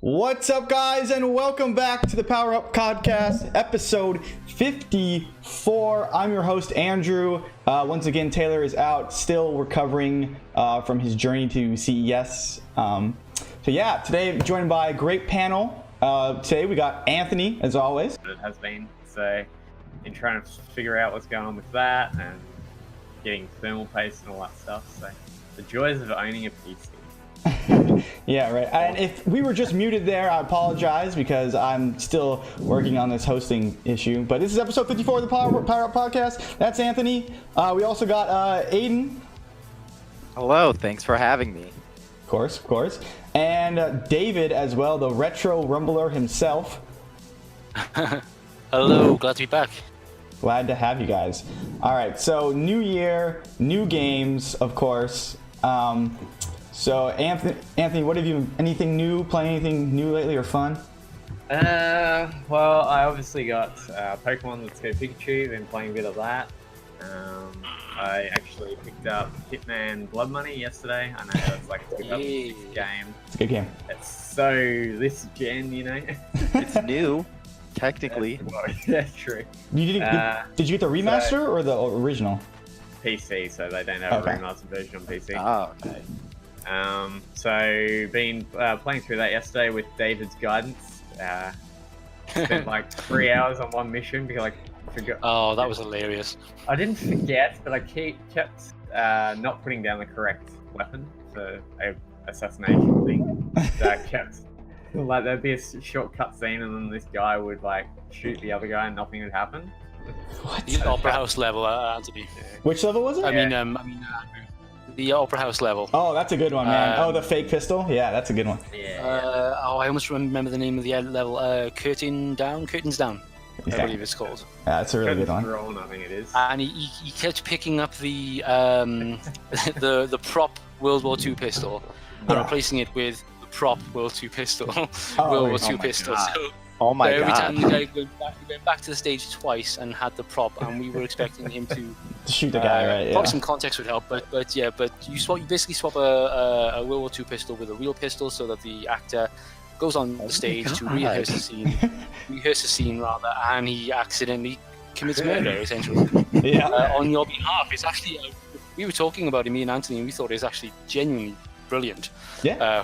What's up, guys, and welcome back to the Power Up Podcast, episode 54. I'm your host, Andrew. Once again, Taylor is out, still recovering from his journey to CES. Today I'm joined by a great panel. Today we got Anthony, as always. It has been, so in trying to figure out what's going on with that and getting thermal paste and all that stuff. So the joys of owning a PC. Yeah, right. And if we were just muted there, I apologize because I'm still working on this hosting issue. But this is episode 54 of the Power Up Podcast. That's Anthony. We also got Aiden. Hello, thanks for having me. Of course. And David as well, the retro rumbler himself. Hello, glad to be back. Glad to have you guys. All right, so new year, new games, of course. So Anthony, what have you? Anything new? Playing anything new lately or fun? Well, I obviously got Pokemon Let's Go Pikachu. Been playing a bit of that. I actually picked up Hitman Blood Money yesterday. I know that's like a 2006 game. It's a good game. It's so this gen, you know. It's new, technically. That's true. Did you get the remaster or the original? PC, so they don't have a remastered version on PC. Oh, okay. So been playing through that yesterday with David's guidance. Spent like 3 hours on one mission because I forgot. Oh, that was hilarious. I didn't forget, but I kept not putting down the correct weapon for a assassination thing. So I kept like there'd be a short cutscene, and then this guy would like shoot the other guy, and nothing would happen. What? The Opera House level, Anthony. Which level was it? I mean, the Opera House level. Oh, that's a good one, man. The fake pistol? Yeah, that's a good one. Yeah. I almost remember the name of the level. Curtains Down, I believe it's called. Yeah, that's a really good one. Drawn, I think it is. And he kept picking up the the prop World War II pistol and replacing it with the prop World II pistol. World War II pistol. So, Oh my every god. time the guy went back to the stage twice and had the prop, and we were expecting him to Shoot the guy, right? Yeah. Probably some context would help, but you basically swap a World War II pistol with a real pistol, so that the actor goes on the stage to rehearse the scene, and he accidentally commits murder, essentially. On your behalf. It's actually we were talking about it, me and Anthony, and we thought it was actually genuinely brilliant.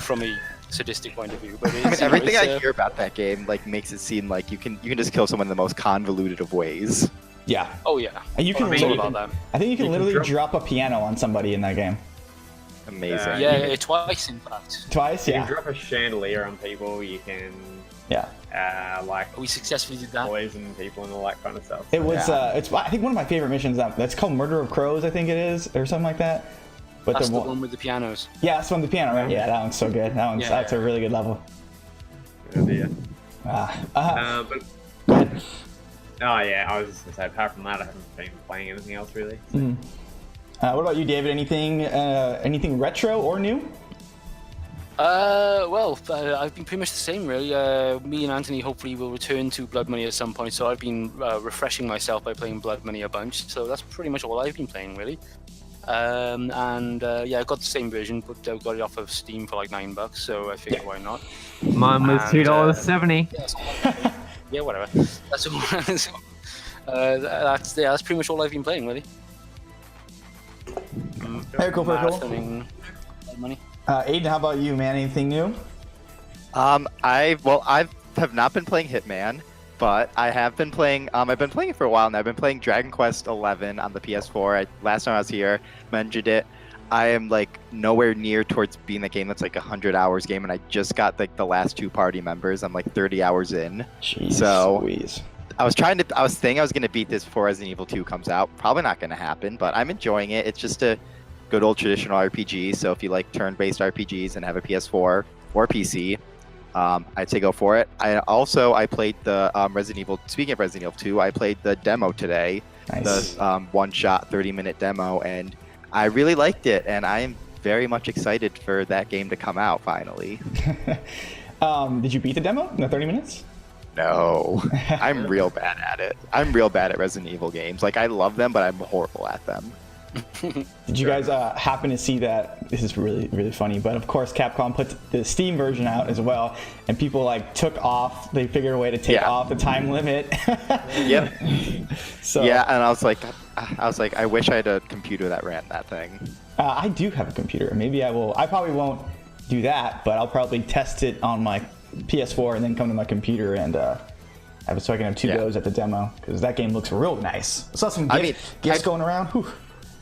From a sadistic point of view, but everything I hear about that game like makes it seem like you can just kill someone in the most convoluted of ways. Yeah. Oh yeah. And you can I think you can literally drop a piano on somebody in that game. Amazing. Twice in fact. Twice, You can drop a chandelier on people. You can. We successfully did that. Poison people and all that kind of stuff. It was. It's I think one of my favorite missions. That's called Murder of Crows, I think it is, or something like that. But that's the one with the pianos. Yeah, that's the one with the piano, right? Yeah, that one's so good. That's a really good level. Good idea. But I was just gonna say, apart from that, I haven't been playing anything else really. So. What about you, David? Anything retro or new? I've been pretty much the same, really. Me and Anthony hopefully will return to Blood Money at some point, so I've been refreshing myself by playing Blood Money a bunch. So that's pretty much all I've been playing, really. I got the same version, but I got it off of Steam for like $9, so I figured why not. Mine was $2.70. Yeah, whatever. That's all. That's pretty much all I've been playing, really. Very cool. Money. Aiden, how about you, man? Anything new? I have not been playing Hitman, but I have been playing. I've been playing it for a while now. I've been playing Dragon Quest XI on the PS4. Last time I was here, mentioned it. I am like nowhere near towards being the game that's like 100 hours game, and I just got like the last 2 party members. I'm like 30 hours in. Jeez, so Louise. I was thinking I was gonna beat this before Resident Evil 2 comes out. Probably not gonna happen, but I'm enjoying it. It's just a good old traditional RPG. So if you like turn-based RPGs and have a PS4 or PC, I'd say go for it. I played the Resident Evil. Speaking of Resident Evil 2, I played the demo today. Nice. The one-shot 30-minute demo, and I really liked it. And I am very much excited for that game to come out finally. Did you beat the demo in the 30 minutes? No, I'm real bad at it. I'm real bad at Resident Evil games. Like I love them, but I'm horrible at them. Did you guys happen to see that? This is really, really funny. But of course, Capcom put the Steam version out as well, and people like took off. They figured a way to take off the time limit. Yep. So yeah, and I was like, I wish I had a computer that ran that thing. I do have a computer. Maybe I will. I probably won't do that, but I'll probably test it on my PS4 and then come to my computer and have it so I can have two goes at the demo, because that game looks real nice. I saw some gifts going around. Whew.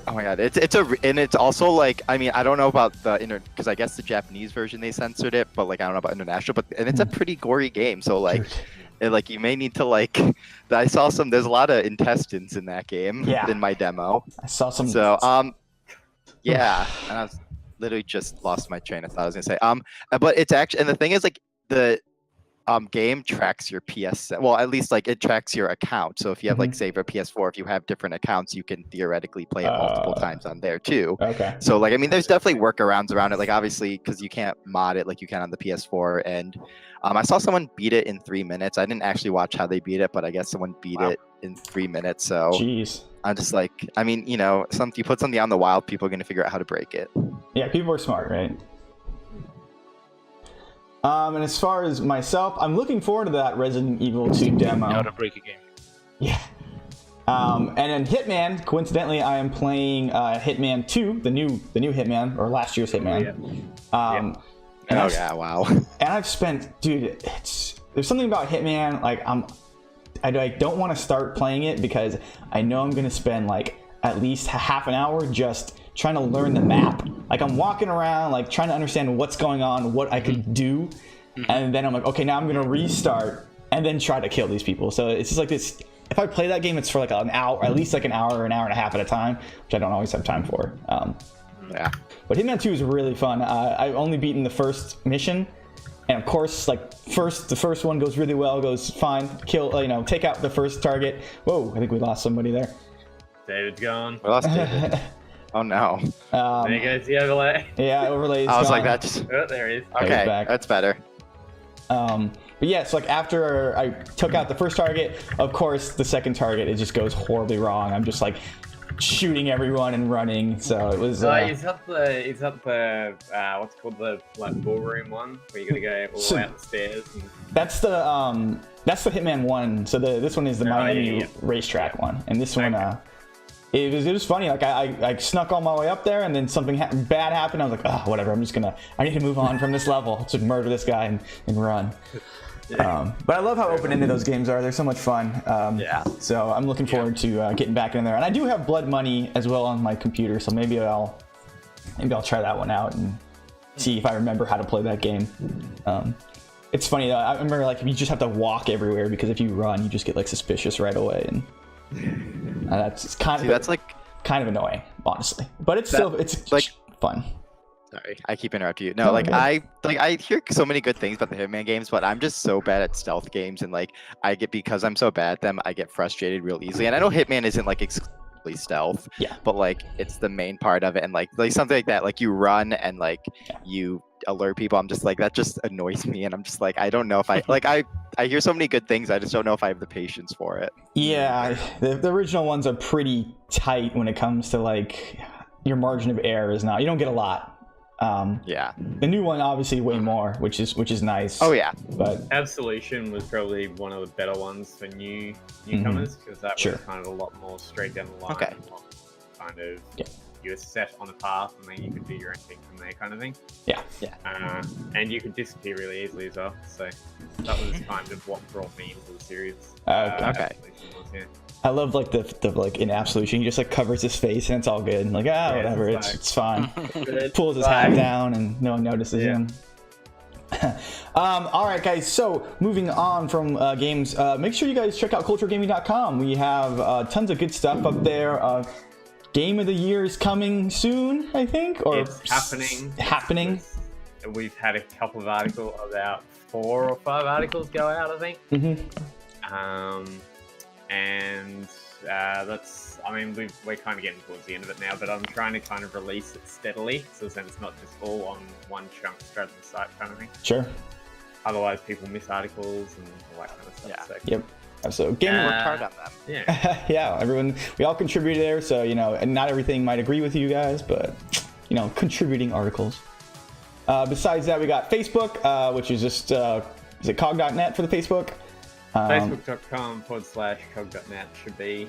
Oh my god, it's also like, I mean, I don't know about the because I guess the Japanese version they censored it, but like I don't know about international, and it's a pretty gory game, so like you may need to like. I saw there's a lot of intestines in that game in my demo. I saw some. So yeah, and I was literally just lost my train of thought. I was gonna say but it's actually, and the thing is like the game tracks your PS, well, at least like it tracks your account. So if you have like save a PS4, if you have different accounts, you can theoretically play it multiple times on there too. Okay. So like, I mean, there's definitely workarounds around it. Like obviously, because you can't mod it like you can on the PS4. And I saw someone beat it in 3 minutes. I didn't actually watch how they beat it, but I guess someone beat it in 3 minutes. So jeez. I'm just like, I mean, you know, you put something out in the wild, people are gonna figure out how to break it. Yeah, people are smart, right? And as far as myself, I'm looking forward to that Resident Evil 2 demo. How to break a game. Yeah. And then Hitman, coincidentally, I am playing Hitman 2, the new Hitman, or last year's Hitman. Wow. And I've spent, dude, there's something about Hitman, like I don't want to start playing it because I know I'm going to spend like at least half an hour just trying to learn the map. Like I'm walking around, like trying to understand what's going on, what I could do. And then I'm like, okay, now I'm going to restart and then try to kill these people. So it's just like this. If I play that game, it's for like an hour, at least like an hour and a half at a time, which I don't always have time for. Yeah. But Hitman 2 is really fun. I've only beaten the first mission. And of course, like the first one goes really well, goes fine, kill, take out the first target. Whoa, I think we lost somebody there. David's gone. We lost David. Oh no. There goes the overlay. Yeah, overlay is I was gone. like, that just... Oh, there he is. Okay, back. that's better. But yeah, so like after I took out the first target, of course, the second target, it just goes horribly wrong. I'm just like shooting everyone and running. So it was... is that the what's it called, the like ballroom one, where you gotta go all the way up the stairs? And... That's the Hitman 1. So this one is the Miami racetrack one. And this one... It was funny. Like I snuck all my way up there, and then something bad happened. I was like, oh, whatever. I need to move on from this level to murder this guy and run. But I love how open-ended those games are. They're so much fun. So I'm looking forward to getting back in there. And I do have Blood Money as well on my computer, so maybe I'll try that one out and see if I remember how to play that game. It's funny though. I remember like you just have to walk everywhere, because if you run, you just get like suspicious right away. And that's kind of annoying, honestly, but it's like fun. Sorry, I keep interrupting you. No, I hear so many good things about the Hitman games, but I'm just so bad at stealth games, and like because I'm so bad at them, I get frustrated real easily. And I know Hitman isn't like exclusively stealth, but like it's the main part of it, and like something like that, like you run and like you alert people. I'm just like, that just annoys me, and I'm just like, I don't know if I like I hear so many good things, I just don't know if I have the patience for it. Yeah, the original ones are pretty tight when it comes to like your margin of error is not, you don't get a lot. The new one obviously way more, which is nice. Oh yeah, but Absolution was probably one of the better ones for newcomers, because that was kind of a lot more straight down the line. Okay. Kind of you were set on a path, and then you could do your own thing from there, kind of thing. Yeah. And you could disappear really easily as well. So that was kind of what brought me into the series. Okay. I love like the like in Absolution, he just like covers his face and it's all good. And like whatever, it's fine. Pulls his hat down and no one notices him. All right, guys. So moving on from games, make sure you guys check out culturegaming.com. We have tons of good stuff up there. Game of the Year is coming soon, I think, or it's happening. We've had a couple of articles, about 4 or 5 articles go out, I think. And that's, I mean, we're kind of getting towards the end of it now, but I'm trying to kind of release it steadily, so then it's not just all on one chunk straight from the site kind of thing. Sure. Otherwise, people miss articles and all that kind of stuff. Yep. So gaming Worked hard on that. Yeah. yeah, everyone, we all contributed there, so and not everything might agree with you guys, but contributing articles. Besides that, we got Facebook, which is just is it cog.net for the Facebook? Facebook.com/cog.net should be.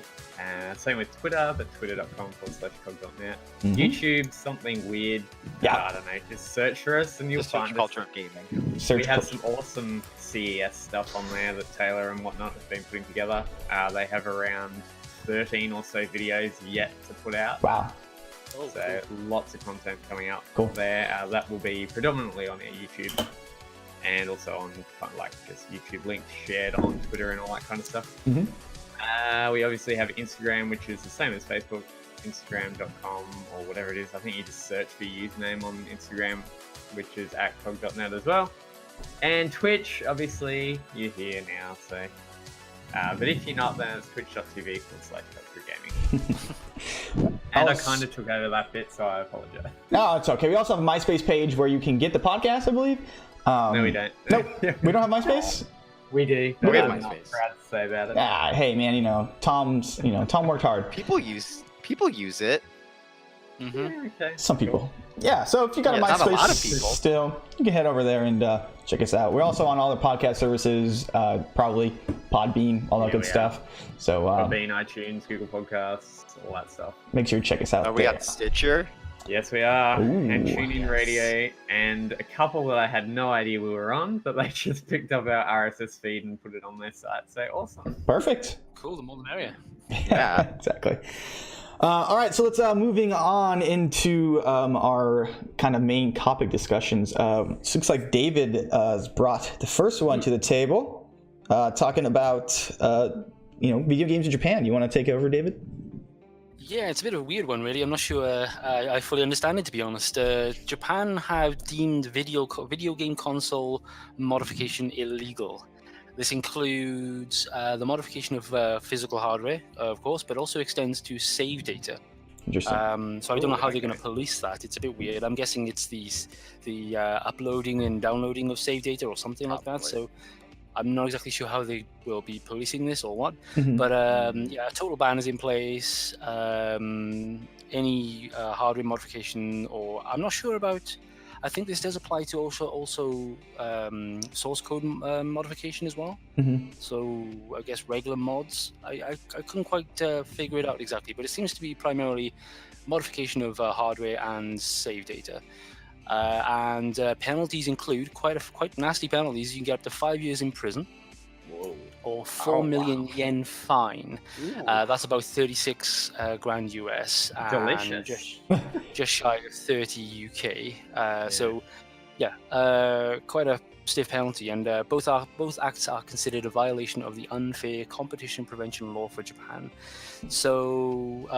Same with Twitter, but twitter.com/cog.net. YouTube, something weird. Yeah. I don't know. Just search for us and you'll find culture us. of gaming. We have some awesome CES stuff on there that Taylor and whatnot have been putting together. They have around 13 or so videos yet to put out. Wow. So lots of content coming up Cool. there. That will be predominantly on our YouTube. And also on just YouTube links shared on Twitter and all that kind of stuff. We obviously have Instagram, which is the same as Facebook, Instagram.com or whatever it is. I think you just search for your username on Instagram, which is @cog.net as well. And Twitch, obviously, you're here now, so. But if you're not, then it's twitch.tv/gaming. And I kind of took over that bit, so I apologize. No, it's okay. We also have a MySpace page where you can get the podcast, I believe. No, we don't. Nope. We don't have MySpace? We do. We have I'm not MySpace. proud to say about it. Hey man, Tom worked hard. People use it. Yeah, okay. Some people. Yeah, so if you got a not a MySpace lot of people. still, you can head over there and check us out. We're also on all the podcast services, probably Podbean, all that good we stuff. So Podbean, iTunes, Google Podcasts, all that stuff. make sure you check us out. We there. got Stitcher. Yes, we are. Ooh, and TuneIn yes. Radio, and a couple that I had no idea we were on, but they just picked up our RSS feed and put it on their site. So awesome. Perfect. Cool, the more the merrier. Yeah. Exactly. All right, so let's moving on into our kind of main topic discussions. Looks like David has brought the first one to the table, talking about video games in Japan. You want to take it over, David? Yeah, it's a bit of a weird one, really. I'm not sure I fully understand it, to be honest. Japan have deemed video game console modification illegal. This includes the modification of physical hardware, of course, but also extends to save data. Interesting. So I don't know how they're going to police that. It's a bit weird. I'm guessing it's the uploading and downloading of save data or something like that. So I'm not exactly sure how they will be policing this or what. But a total ban is in place. Any hardware modification, or I'm not sure about. I think this does apply to also source code modification as well. So I guess regular mods. I couldn't quite figure it out exactly, but it seems to be primarily modification of hardware and save data. And penalties include quite nasty penalties. You can get up to 5 years in prison. Whoa. Or 4 million yen fine. That's about 36 grand US. Delicious. Just shy of 30 UK. So, quite a stiff penalty. And both acts are considered a violation of the unfair competition prevention law for Japan. So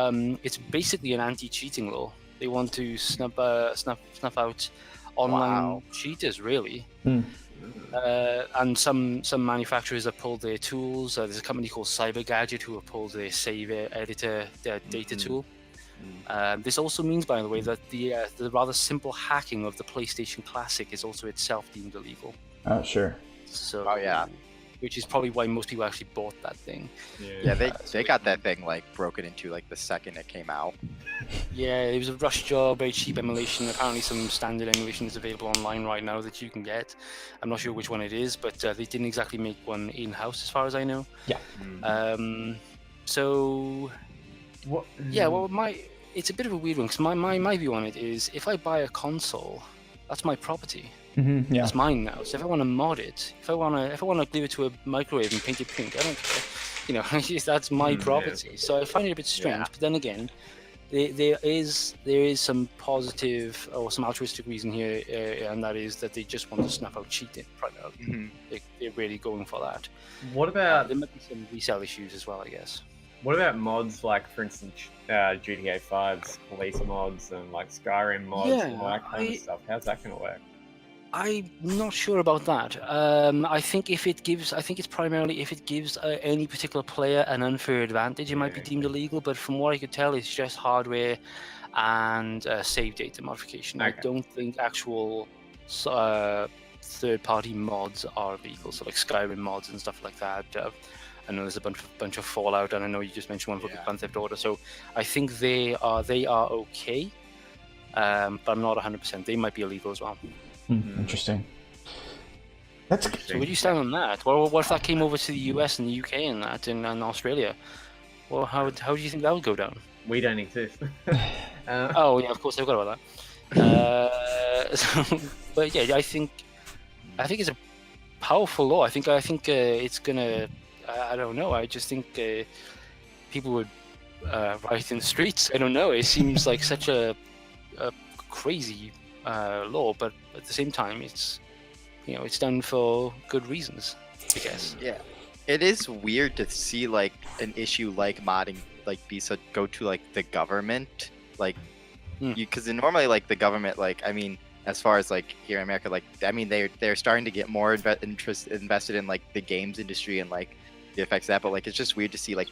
it's basically an anti-cheating law. They want to snuff out online cheaters, really. And some manufacturers have pulled their tools. There's a company called CyberGadget who have pulled their save editor data tool. This also means, by the way, that the rather simple hacking of the PlayStation Classic is also itself deemed illegal. Oh, sure. So, which is probably why most people actually bought that thing. Yeah, they got that thing broken into the second it came out. Yeah, it was a rush job, very cheap emulation. Apparently some standard emulation is available online right now that you can get. I'm not sure which one it is, but they didn't exactly make one in-house as far as I know. Yeah. So, What? yeah, well, it's a bit of a weird one, because my view on it is, if I buy a console, that's my property. Yeah. It's mine now. So if I want to mod it, if I want to glue it to a microwave and paint it pink, I don't care. That's my property. So I find it a bit strange. But then again, there is some positive or some altruistic reason here, and that is that they just want to snuff out cheating primarily. They're really going for that. What about there might be some resale issues as well, I guess. What about mods for instance, GTA 5's police mods and Skyrim mods and all that kind of stuff? How's that going to work? I'm not sure about that. I think it's primarily if it gives any particular player an unfair advantage, it might be deemed illegal. But from what I could tell, it's just hardware and save data modification. I don't think actual third-party mods are illegal. So Skyrim mods and stuff like that. I know there's a bunch of Fallout, and I know you just mentioned one for Grand Theft Auto. So I think they are okay, but I'm not 100%. They might be illegal as well. Interesting. That's so. Where do you stand on that? Well, what if that came over to the US and the UK and that and Australia? Well, how do you think that would go down? We don't exist. Oh yeah, of course I forgot about that. But yeah, I think it's a powerful law. I think it's gonna. I don't know. I just think people would riot in the streets. I don't know. It seems like such a crazy law, but at the same time, it's it's done for good reasons, I guess. Yeah, it is weird to see like an issue like modding like go to like the government, like because normally like the government, like I mean, as far as like here in America, like I mean they're starting to get more invested in like the games industry and like the effects of that, but like it's just weird to see like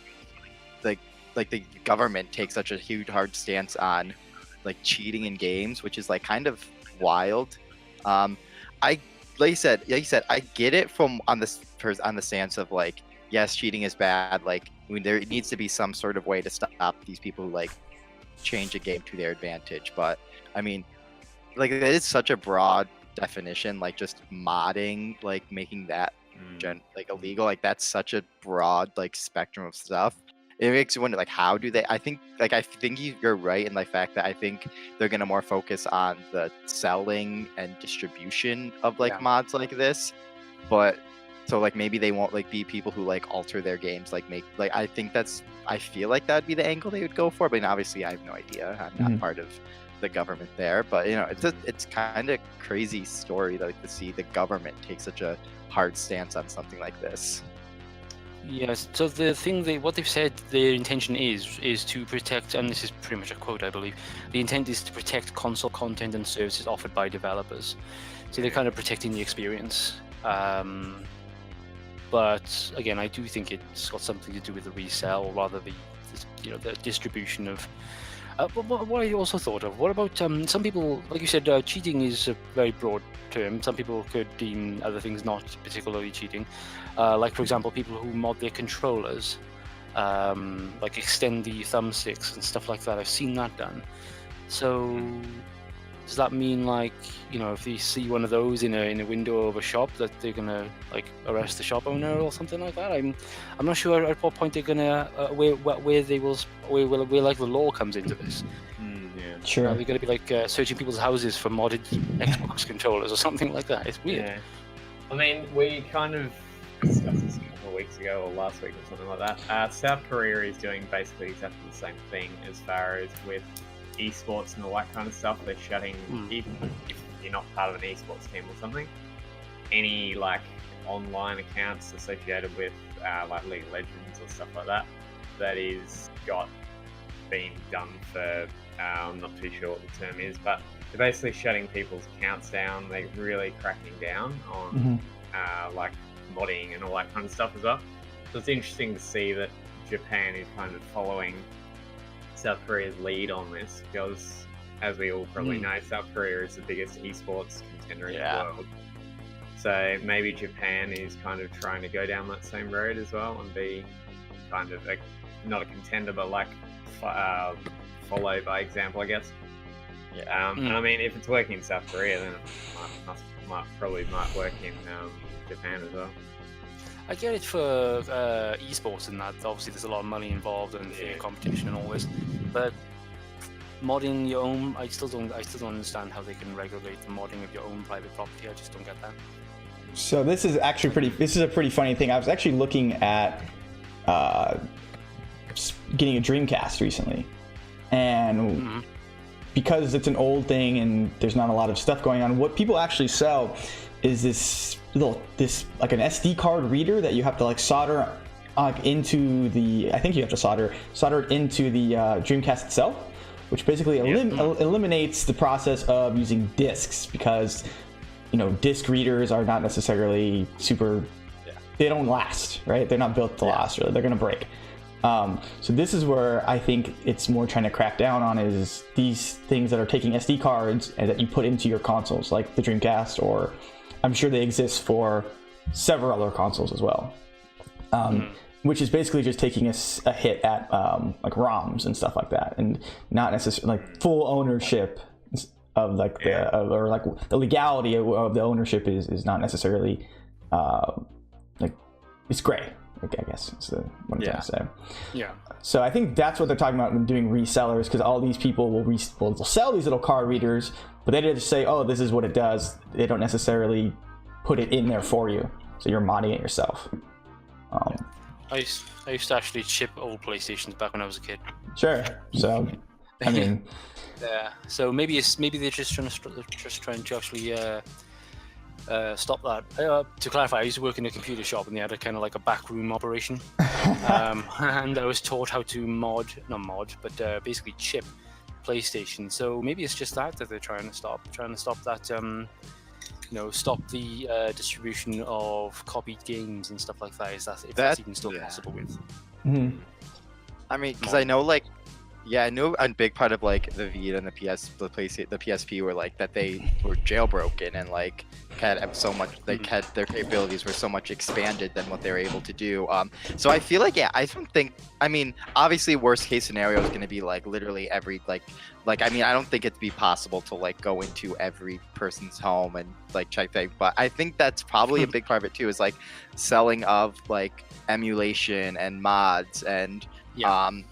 the government take such a huge hard stance on like cheating in games, which is like kind of wild. Like you said, I get it from on the stance of like, yes, cheating is bad. Like, I mean, there needs to be some sort of way to stop these people who like change a game to their advantage. But I mean, like that is such a broad definition. Like just modding, like making that like illegal. Like that's such a broad like spectrum of stuff. It makes you wonder, like, how do they? I think you're right in the fact that I think they're gonna more focus on the selling and distribution of like mods like this, but so like maybe they won't like be people who like alter their games, like make like I feel like that'd be the angle they would go for, but obviously I have no idea. I'm not part of the government there, but it's kind of crazy story like to see the government take such a hard stance on something like this. Yes. So the thing what they've said their intention is to protect, and this is pretty much a quote, I believe. The intent is to protect console content and services offered by developers. So they're kind of protecting the experience. But again, I do think it's got something to do with the resale, or rather the distribution of. What I also thought of, what about some people, like you said, cheating is a very broad term. Some people could deem other things not particularly cheating. Like, for example, people who mod their controllers, like extend the thumbsticks and stuff like that. I've seen that done. So does that mean, like, if they see one of those in a window of a shop, that they're gonna like arrest the shop owner or something like that? I'm not sure at what point they're gonna where like the law comes into this. Sure. They're gonna be like searching people's houses for modded Xbox controllers or something like that. It's weird. Yeah. I mean, we kind of discussed this a couple of weeks ago or last week or something like that. South Korea is doing basically exactly the same thing as far as with esports and all that kind of stuff. They're shutting, even if you're not part of an esports team or something, any like online accounts associated with like League of Legends or stuff like that is been done for I'm not too sure what the term is, but they're basically shutting people's accounts down. They're really cracking down on like modding and all that kind of stuff as well. So it's interesting to see that Japan is kind of following South Korea's lead on this, because as we all probably know, South Korea is the biggest esports contender in the world. So maybe Japan is kind of trying to go down that same road as well and be kind of not a contender, but like follow by example, I guess. And I mean, if it's working in South Korea, then it probably might work in Japan as well. I get it for esports and that. Obviously, there's a lot of money involved and competition and all this. But modding your own, I still don't understand how they can regulate the modding of your own private property. I just don't get that. So this is actually a pretty funny thing. I was actually looking at getting a Dreamcast recently, and because it's an old thing and there's not a lot of stuff going on, what people actually sell is this like an SD card reader that you have to like solder into the, I think you have to solder it into the Dreamcast itself, which basically eliminates the process of using discs, because disc readers are not necessarily super, they don't last, right? They're not built to last, really. They're gonna break. So this is where I think it's more trying to crack down on, is these things that are taking SD cards and that you put into your consoles, like the Dreamcast, or I'm sure they exist for several other consoles as well. which is basically just taking a hit at like ROMs and stuff like that, and not necessarily like full ownership of like or like the legality of the ownership is not necessarily like it's gray. I guess is what I'm trying to say. Yeah. So I think that's what they're talking about when doing resellers, because all these people will sell these little card readers, but they just say, oh, this is what it does. They don't necessarily put it in there for you, so you're modding it yourself. I used to actually chip old PlayStations back when I was a kid. Sure. So, I mean, yeah. So maybe they're just trying to actually stop that. To clarify, I used to work in a computer shop, and they had a kind of like a backroom operation, and I was taught how to basically chip PlayStation. So maybe it's just that they're trying to stop that. Stop the distribution of copied games and stuff like that. If that's even still possible with. Mm-hmm. I mean, because I know, like, I know a big part of like the Vita and the PSP were like that they were jailbroken and like had so much, like had their capabilities were so much expanded than what they were able to do. So I feel like I don't think. I mean, obviously, worst case scenario is going to be like literally every like I mean, I don't think it'd be possible to like go into every person's home and like check things, but I think that's probably a big part of it too. Is like selling of like emulation and mods and I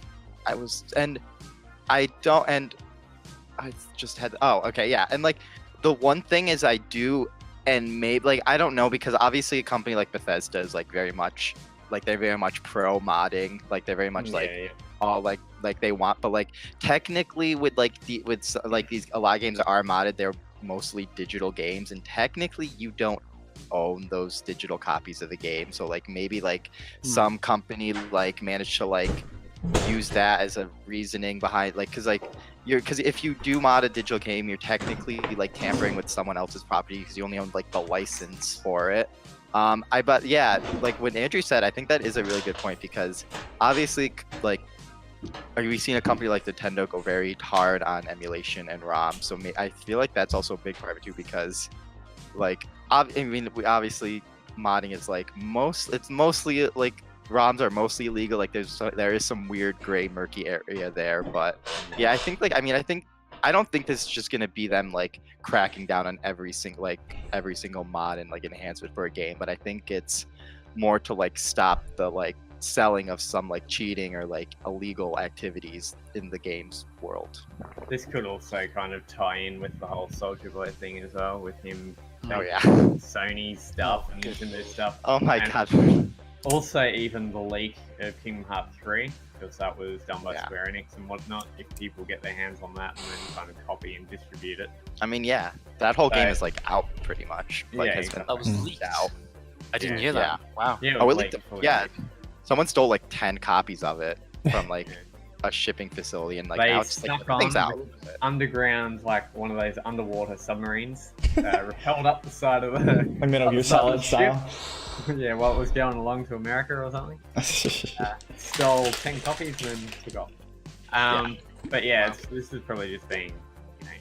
just had and like the one thing is I do, and maybe like I don't know, because obviously a company like Bethesda is like very much like they're very much pro modding, like they're very much all like they want, but like technically with these a lot of games that are modded, they're mostly digital games, and technically you don't own those digital copies of the game. So like maybe like some company like managed to like use that as a reasoning behind like because if you do mod a digital game, you're technically like tampering with someone else's property because you only own like the license for it. But yeah, like what Andrew said, I think that is a really good point, because obviously like we've seen a company like Nintendo go very hard on emulation and ROM, so I feel like that's also a big part of it too, because like I mean obviously modding is like mostly like ROMs are mostly illegal. Like there is some weird gray murky area there, but yeah, I think I don't think this is just gonna be them like cracking down on every single mod and like enhancement for a game, but I think it's more to like stop the like selling of some like cheating or like illegal activities in the games world. This could also kind of tie in with the whole Soldier Boy thing as well, with him Sony stuff and Nintendo stuff. Oh my god. Also, even the leak of Kingdom Hearts 3, because that was done by Square Enix and whatnot. If people get their hands on that and then kind of copy and distribute it. I mean, yeah, that whole game is like out pretty much. Like, exactly. That was leaked out. I didn't hear that. Wow. Yeah, it leaked. Someone stole like 10 copies of it from like a shipping facility, and like now it's like things out. Underground, like one of those underwater submarines, repelled up the side of the Metal Gear Solid style. Yeah, while it was going along to America or something. Stole 10 copies and then forgot. But yeah, this is probably just being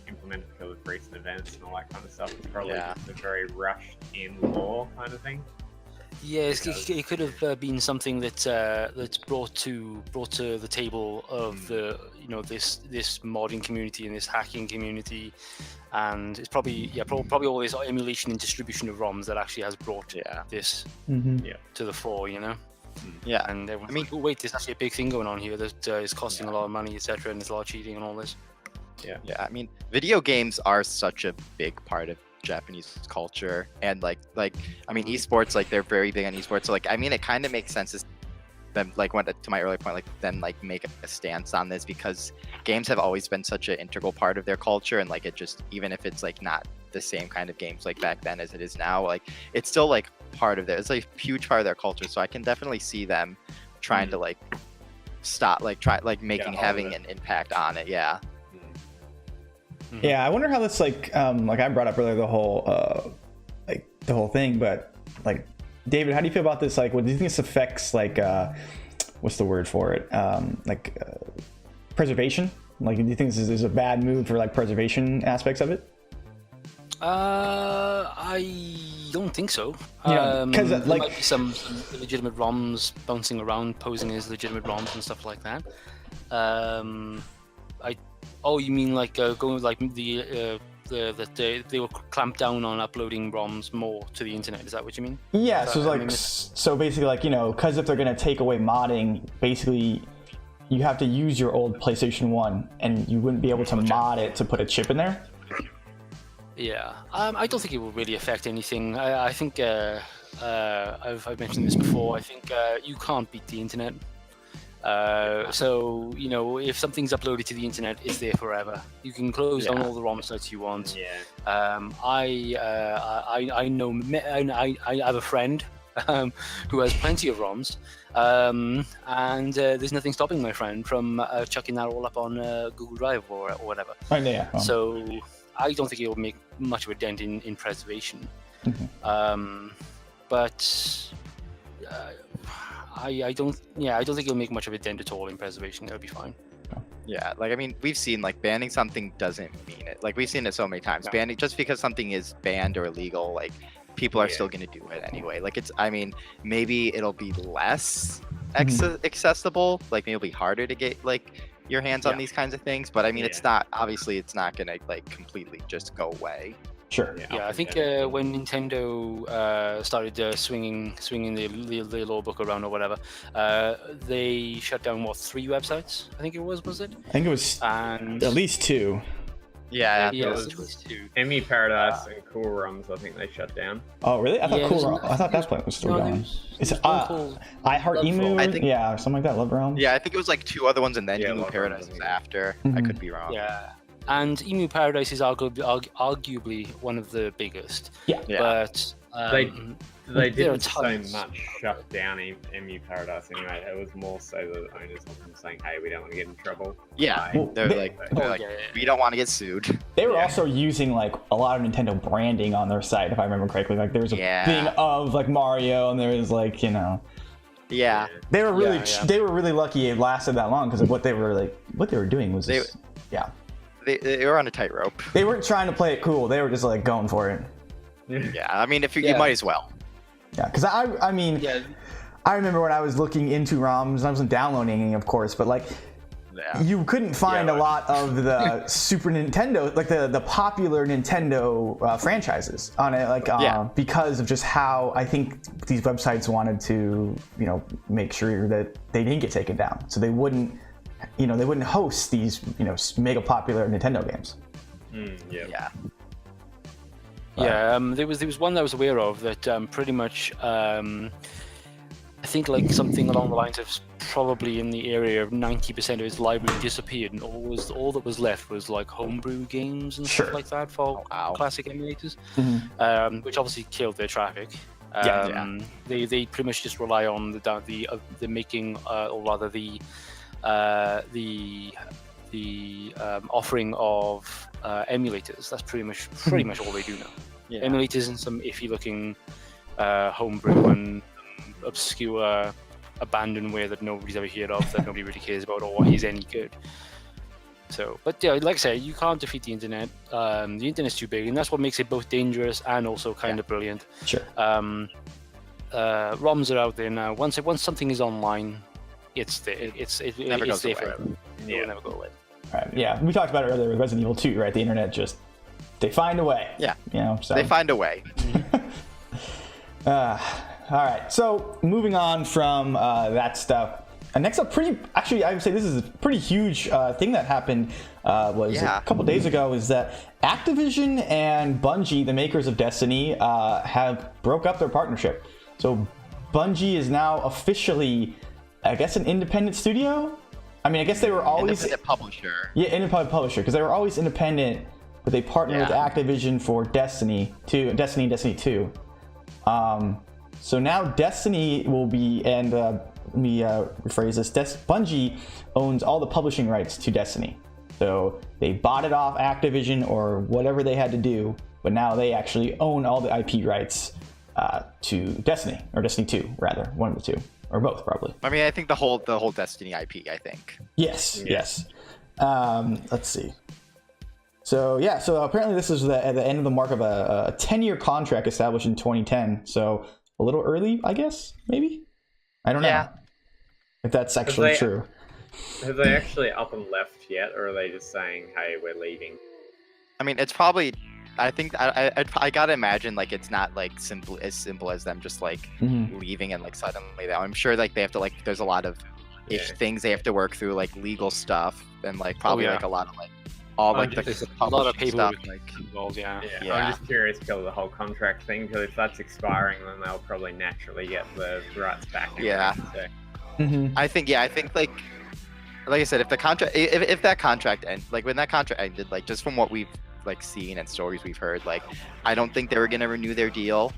implemented because of recent events and all that kind of stuff. It's probably just a very rushed in law kind of thing. Yeah, it could have been something that's brought to the table of the this modding community and this hacking community, and it's probably all this emulation and distribution of ROMs that actually has brought this to the fore, Yeah, and everyone's like, oh wait, there's actually a big thing going on here that is costing a lot of money, etc., and there's a lot of cheating and all this. Yeah. I mean, video games are such a big part of Japanese culture, and like I mean esports, like they're very big on esports, so like I mean it kind of makes sense them like went to my earlier point, like them like make a stance on this, because games have always been such an integral part of their culture, and like it just, even if it's like not the same kind of games like back then as it is now, like it's still like part of their, it's like a huge part of their culture. So I can definitely see them trying to like stop, like having an impact on it. Yeah, I wonder how this like I brought up earlier the whole thing, but like David, how do you feel about this? Like, what do you think this affects? Like, what's the word for it? Preservation. Like, do you think this is a bad move for like preservation aspects of it? I don't think so. Yeah, 'cause, there like- might be some legitimate ROMs bouncing around, posing as legitimate ROMs and stuff like that. You mean like going like that they will clamp down on uploading ROMs more to the internet? Is that what you mean? Yeah, so like, so basically, like, you know, because if they're gonna take away modding, basically, you have to use your old PlayStation 1, and you wouldn't be able to mod it to put a chip in there. Yeah, I don't think it will really affect anything. I think I've mentioned this before. I think you can't beat the internet. So you know, if something's uploaded to the internet, it's there forever. You can close down all the ROM sites you want. Yeah. I know I have a friend who has plenty of ROMs, and there's nothing stopping my friend from chucking that all up on Google Drive or whatever. Right, yeah. So I don't think it will make much of a dent in preservation. But I don't think it'll make much of a dent at all in preservation. It'll be fine. Yeah, like I mean, we've seen like banning something doesn't mean it. Like we've seen it so many times. No. Banning just because something is banned or illegal, like people are still gonna do it anyway. Like I mean, maybe it'll be less accessible. Like maybe it'll be harder to get like your hands on these kinds of things. But I mean, it's not gonna like completely just go away. Sure. Yeah, I think when Nintendo started swinging the law book around or whatever, they shut down 3 websites? I think it was it? I think it was And at least 2. Yeah, yeah, it it was was 2. Emmy Paradise and Cool ROMs, I think they shut down. Oh, really? I thought Yeah, I thought that point was still going. It's one called I Heart Emu. I think- Yeah, something like that. Love Realm. Yeah, I think it was like 2 other ones, and then Yeah, Emu Love Paradise Realm, was yeah. after. I could be wrong. Yeah. And Emu Paradise is arguably one of the biggest. Yeah. But They there are didn't so tons. much shut down Emu Paradise anyway. It was more so the owners of them saying, "Hey, we don't want to get in trouble." Yeah, Well, they're they- like, yeah. we don't want to get sued. They were also using like a lot of Nintendo branding on their site, if I remember correctly. Like there was a thing of like Mario, and there was like, you know, Yeah, they were really Yeah. they were really lucky it lasted that long, because what they were doing was They- just, yeah, they were on a tightrope. they weren't trying to play it cool. They were just like going for it. Yeah, I mean, if you Yeah. might as well. Yeah, because I mean, Yeah. I remember when I was looking into ROMs, I wasn't downloading any, of course, but like, Yeah. you couldn't find a lot of the Super Nintendo, like the popular Nintendo franchises on it, like because of just how I think these websites wanted to, you know, make sure that they didn't get taken down, so they wouldn't host these, you know, mega popular Nintendo games. Yeah. Yeah, there was one that I was aware of that pretty much I think like something along the lines of probably in the area of 90% of its library disappeared, and all that was left was like homebrew games and stuff like that for classic emulators, which obviously killed their traffic. They pretty much just rely on the making, or rather the offering of emulators. That's pretty much all they do now. Yeah. Emulators and some iffy looking homebrew and obscure abandonware that nobody's ever heard of, that nobody really cares about or is any good. So, but yeah, like I say, you can't defeat the internet. The internet's too big, and that's what makes it both dangerous and also kind of brilliant. Sure. ROMs are out there now. Once something is online, it's there. It's Never goes there away. forever. It will never go away. Right. Yeah, we talked about it earlier with Resident Evil 2, right? The internet just, they find a way. Yeah. You know, so. They find a way. All right, so moving on from that stuff. Next up, I would say this is a pretty huge thing that happened a couple days ago, is that Activision and Bungie, the makers of Destiny, have broke up their partnership. So Bungie is now officially, I guess, an independent studio? I mean, I guess they were always... Independent publisher. Yeah, independent publisher, because they were always independent, but they partnered with Activision for Destiny and Destiny 2. So now Destiny will be, and let me rephrase this, Bungie owns all the publishing rights to Destiny. So they bought it off Activision or whatever they had to do, but now they actually own all the IP rights to Destiny, or Destiny 2, rather, one of the two, or both, probably. I mean, I think the whole Destiny IP, I think. Yes. Let's see. So yeah, so apparently this is at the end of the mark of a 10-year contract established in 2010. So a little early, I guess, maybe. I don't know if that's actually true. Have they actually up and left yet, or are they just saying, "Hey, we're leaving"? I mean, it's probably. I think I gotta imagine like it's not like simple as them just like leaving and like suddenly that. I'm sure like they have to like. There's a lot of things they have to work through, like legal stuff and like probably like a lot of like all like there's the a lot of paperwork stuff, like involved. Yeah. I'm just curious because of the whole contract thing. Because if that's expiring, then they'll probably naturally get the rights back. Yeah. So. I think like I said, if the contract if that contract like when that contract ended, like just from what we've like seen and stories we've heard, like I don't think they were gonna renew their deal.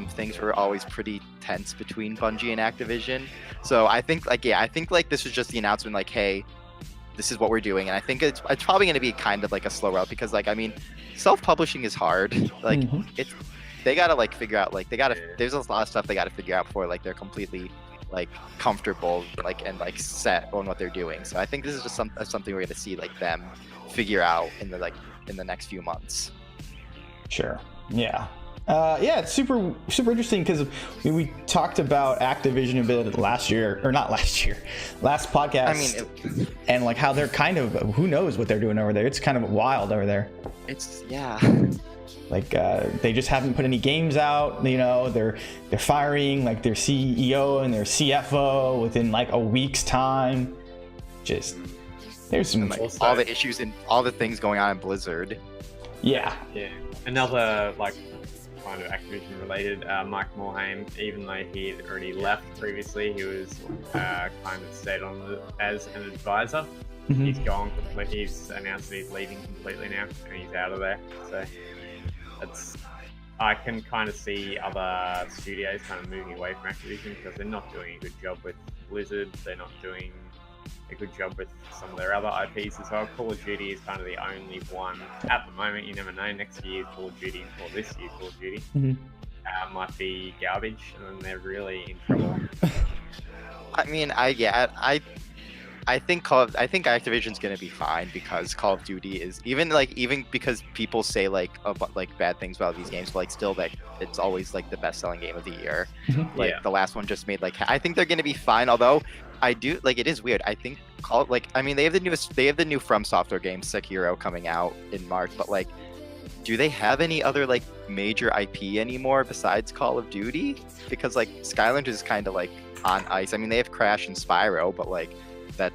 Things were always pretty tense between Bungie and Activision. So I think like this was just the announcement, like, hey, this is what we're doing, and I think it's probably gonna be kind of like a slow route because like I mean, self-publishing is hard. Like they gotta like figure out like there's a lot of stuff they gotta figure out before like they're completely like comfortable like and like set on what they're doing. So I think this is just something we're gonna see like them figure out in the next few months. Sure. Yeah. It's super interesting because we talked about Activision a bit last podcast. And like how they're kind of, who knows what they're doing over there. It's kind of wild over there. It's like they just haven't put any games out. You know, they're firing like their CEO and their CFO within like a week's time. Just there's some like, all the issues and all the things going on in Blizzard. Yeah. Another like kind of Activision related, Mike Morhaime, even though he had already left previously, he was kind of stayed on as an advisor. He's gone completely. He's announced that he's leaving completely now, and he's out of there. So I can kind of see other studios kind of moving away from Activision because they're not doing a good job with Blizzard. They're not doing a good job with some of their other IPs as well. Call of Duty is kind of the only one at the moment. You never know. Next year's Call of Duty, or this year's Call of Duty, might be garbage, and then they're really in trouble. I mean, I think Activision's gonna be fine because Call of Duty is even because people say like bad things about these games, but like still like it's always like the best selling game of the year. Like the last one just made like I think they're gonna be fine. Although I do like it is weird. I think they have the new From Software game Sekiro coming out in March, but like do they have any other like major IP anymore besides Call of Duty? Because like Skylanders is kind of like on ice. I mean they have Crash and Spyro, but like I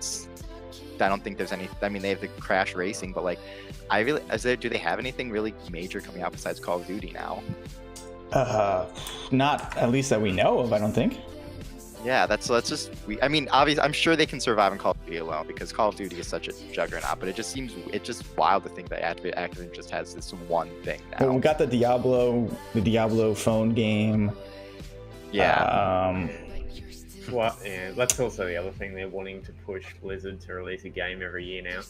don't think there's any. I mean, they have the Crash Racing, but like, do they have anything really major coming out besides Call of Duty now? Not at least that we know of. I don't think. Yeah, obviously, I'm sure they can survive in Call of Duty alone because Call of Duty is such a juggernaut. But it's just wild to think that Activision just has this one thing now. Well, we got the Diablo phone game. Yeah. Well, yeah, that's also the other thing. They're wanting to push Blizzard to release a game every year now.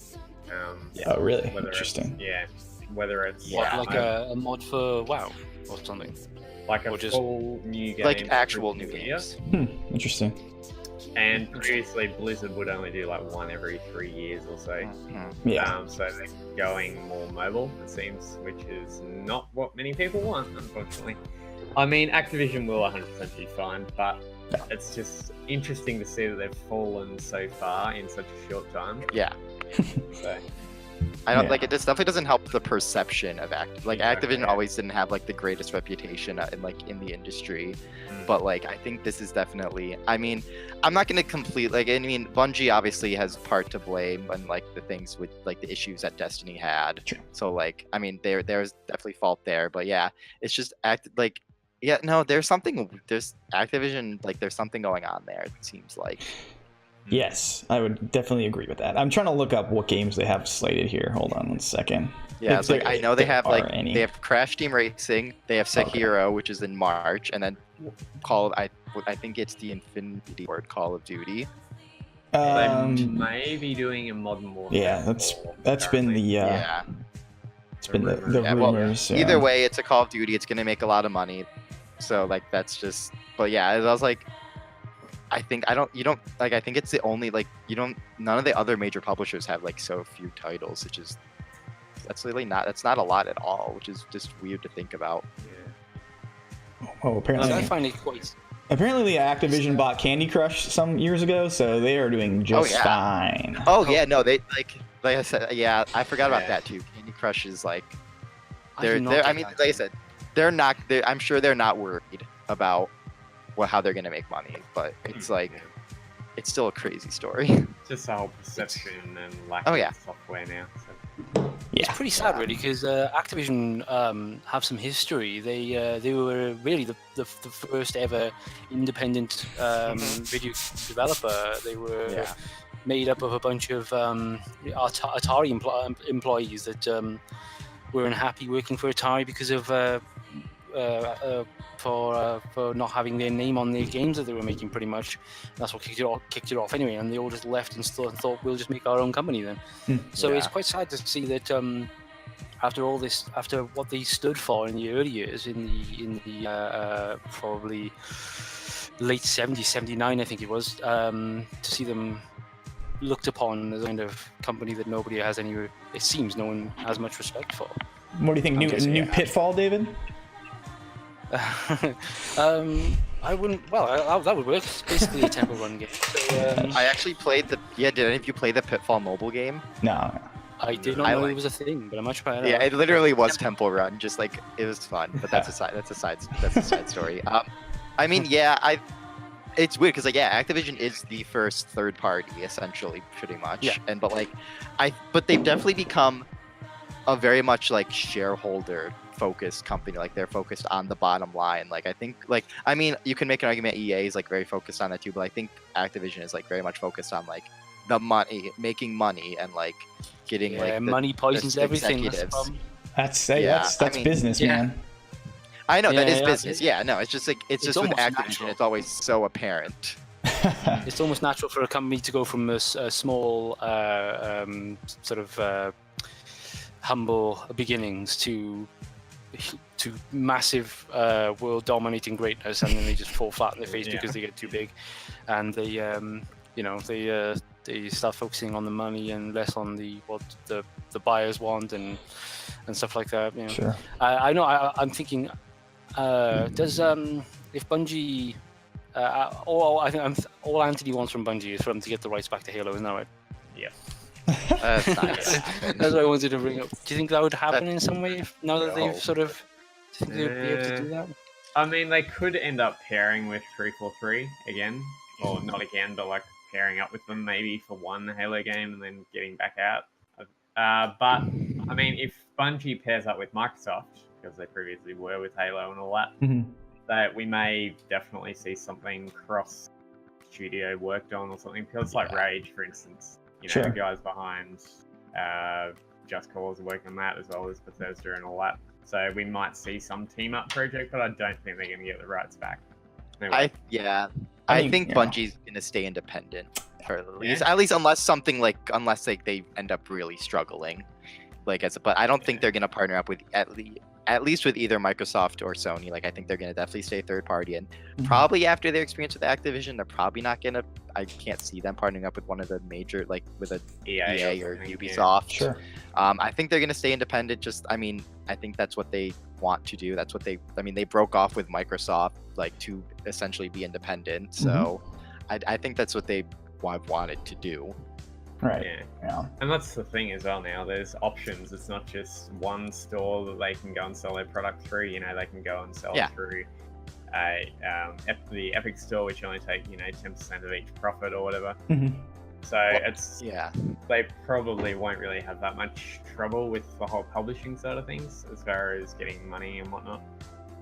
Oh, really? Interesting. Whether it's like a mod for WoW or something, like a full new game, like actual new games. Interesting. And previously, Blizzard would only do like one every 3 years or so. So they're going more mobile, it seems, which is not what many people want, unfortunately. I mean, Activision will 100% be fine, but it's just interesting to see that they've fallen so far in such a short time. Yeah. So, I don't like it. This definitely doesn't help the perception of Activision always didn't have like the greatest reputation in the industry, but like I think this is definitely. I mean, I'm not gonna Bungie obviously has part to blame on like the things with like the issues that Destiny had. True. So like I mean there's definitely fault there, but yeah, it's just there's Activision, like there's something going on there, it seems like. Yes, I would definitely agree with that. I'm trying to look up what games they have slated here. Hold on one second. Yeah, it's like I know they have they have Crash Team Racing, they have Sekiro, which is in March, and then I think it's the Infinity Ward Call of Duty. They may be doing a Modern Warfare. Yeah, that's been the it's been the rumors. Well, either way, it's a Call of Duty. It's gonna make a lot of money. So like that's just. But yeah, I was like, I think it's the only none of the other major publishers have like so few titles, which is That's really not. That's not a lot at all, which is just weird to think about. Oh, apparently. I find it quite. Apparently, Activision bought Candy Crush some years ago, so they are doing just fine. Oh yeah, no, they like I said, yeah, I forgot about that too. Candy Crush is like, I mean, like I said, they're not. I'm sure they're not worried about how they're gonna make money, but it's like, it's still a crazy story. Just the whole perception and lack of software now. So. Yeah. It's pretty sad, really, because Activision have some history. They were really the first ever independent video developer. They were made up of a bunch of Atari employees that were unhappy working for Atari because of for not having their name on the games that they were making. Pretty much, that's what kicked it off anyway. And they all just left and thought we'll just make our own company then. So it's quite sad to see that after all this, after what they stood for in the early years, in the probably late 70s, 79 I think it was, to see them looked upon as a kind of company that nobody has it seems no one has much respect for. What do you think? New Pitfall, David? I wouldn't. Well, that would work. It's basically a temple run game. So, I actually played the. Yeah, did any of you play the Pitfall mobile game? No. I did not know it was a thing, but I'm much better. Yeah, it literally was temple run. Just like it was fun, but that's a side story. I mean, it's weird because Activision is the first third party essentially, pretty much. Yeah. But they've definitely become a very much like shareholder focused company. Like they're focused on the bottom line. Like I think, I mean, you can make an argument EA is like very focused on that too, but I think Activision is like very much focused on like the money, making money, and like getting like money poisons everything. That's business, man. I know that is business. Yeah, no, it's just like it's just with Activision, natural. It's always so apparent. It's almost natural for a company to go from a small sort of humble beginnings to massive world dominating greatness, and then they just fall flat in their face because they get too big, and they they start focusing on the money and less on what the buyers want and stuff like that. You know. Sure. I know. I'm thinking, does if Bungie, all Anthony wants from Bungie is for them to get the rights back to Halo, isn't that right? Yeah. That's what I wanted to bring up. Do you think that would happen in some way now that they've sort of? Do you think they'd be able to do that? I mean, they could end up pairing with 343 again, or not again, but like pairing up with them maybe for one Halo game and then getting back out. But I mean, if Bungie pairs up with Microsoft, because they previously were with Halo and all that, that we may definitely see something cross studio worked on or something. Because like Rage, for instance. The guys behind Just Cause are working on that, as well as Bethesda and all that. So we might see some team-up project, but I don't think they're going to get the rights back. Anyway. I think Bungie's going to stay independent for at least unless they end up really struggling. But I don't think they're going to partner up with at least with either Microsoft or Sony. Like I think they're going to definitely stay third party, and probably after their experience with Activision, they're probably not going to. I can't see them partnering up with one of the major, like with a EA or Ubisoft. Yeah. Sure. I think they're going to stay independent. I think that's what they want to do. That's what they broke off with Microsoft, like to essentially be independent. So I think that's what they wanted to do. Right. Yeah. And that's the thing as well now. There's options. It's not just one store that they can go and sell their product through. They can go and sell it through the Epic Store, which only take 10% of each profit or whatever. So they probably won't really have that much trouble with the whole publishing side of things as far as getting money and whatnot.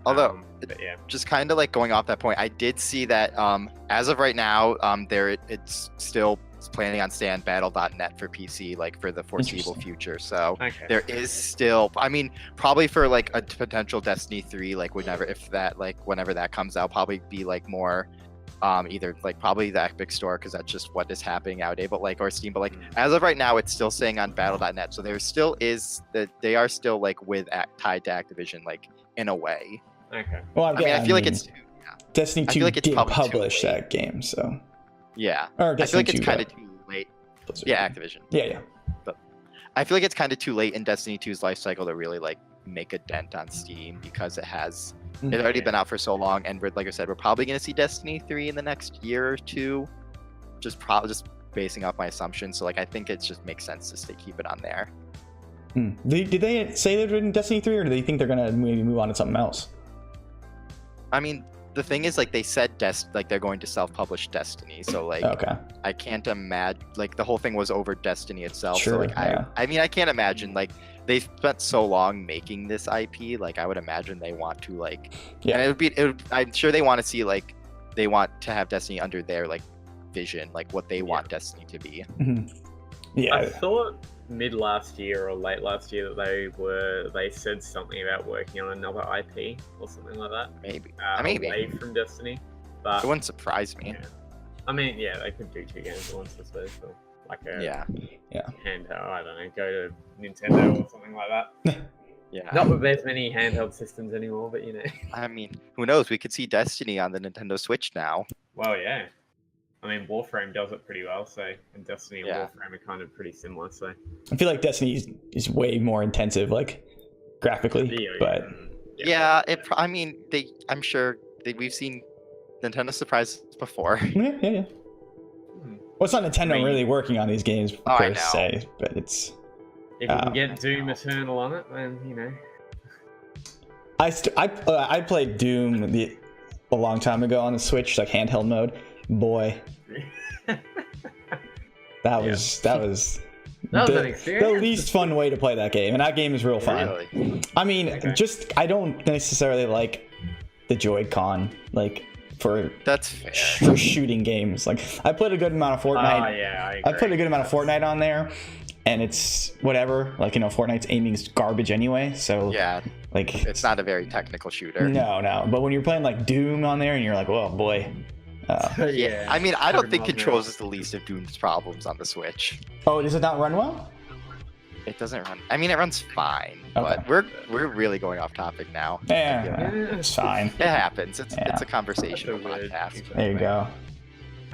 Although, just kind of like going off that point, I did see that as of right now, it's still planning on staying on Battle.net for PC, like for the foreseeable future. So there is still, probably for like a potential Destiny 3, like whenever that comes out, probably be like more either like probably the Epic Store, because that's just what is happening nowadays, but like, or Steam, but like as of right now, it's still staying on Battle.net. So there still is that they are still like tied to Activision, like in a way. Okay. Well, I feel like it's Destiny 2 did publish that game, so yeah. Or I feel like it's kind of too too late. Yeah, Activision. Yeah. But I feel like it's kind of too late in Destiny 2's life cycle to really like make a dent on Steam because it's already been out for so long, and like I said, we're probably going to see Destiny 3 in the next year or two. Just basing off my assumptions. So like I think it just makes sense to keep it on there. Did they say they're doing Destiny 3, or do they think they're gonna maybe move on to something else? I mean, the thing is, like, they said like they're going to self-publish Destiny, so like I can't imagine, like, the whole thing was over Destiny itself. Sure, so like I mean, I can't imagine, like, they spent so long making this IP, like I would imagine they want to like and I'm sure they want to see, like, they want to have Destiny under their like vision, like what they want Destiny to be. I thought mid last year or late last year that they said something about working on another IP or something like that. Maybe away from Destiny, but it wouldn't surprise me. I mean, they could do 2 games at once, I suppose. So like a handheld, I don't know, go to Nintendo or something like that. Not that there's many handheld systems anymore, but you know. I mean, who knows? We could see Destiny on the Nintendo Switch now. Well, yeah. I mean, Warframe does it pretty well, so, and Destiny and Warframe are kind of pretty similar, so. I feel like Destiny is way more intensive, like, graphically, but... I mean, I'm sure we've seen Nintendo surprises before. Yeah. Well, it's not Nintendo really working on these games, per se, but it's... If you can get Doom Eternal on it, then, you know. I played Doom a long time ago on the Switch, like handheld mode. Boy, that was the least fun way to play that game, and that game is real fun. Really? I mean, I don't necessarily like the Joy-Con, like for shooting games. Like I played a good amount of Fortnite. I played a good amount of Fortnite on there, and it's whatever. Like, you know, Fortnite's aiming is garbage anyway, so like it's not a very technical shooter. No. But when you're playing like Doom on there, and you're like, oh boy. I mean, I don't think controls is the least of Doom's problems on the Switch. Oh, does it not run well? It doesn't run. I mean, it runs fine, but we're really going off topic now. Yeah, it's fine. It happens. It's a conversation podcast. There you go.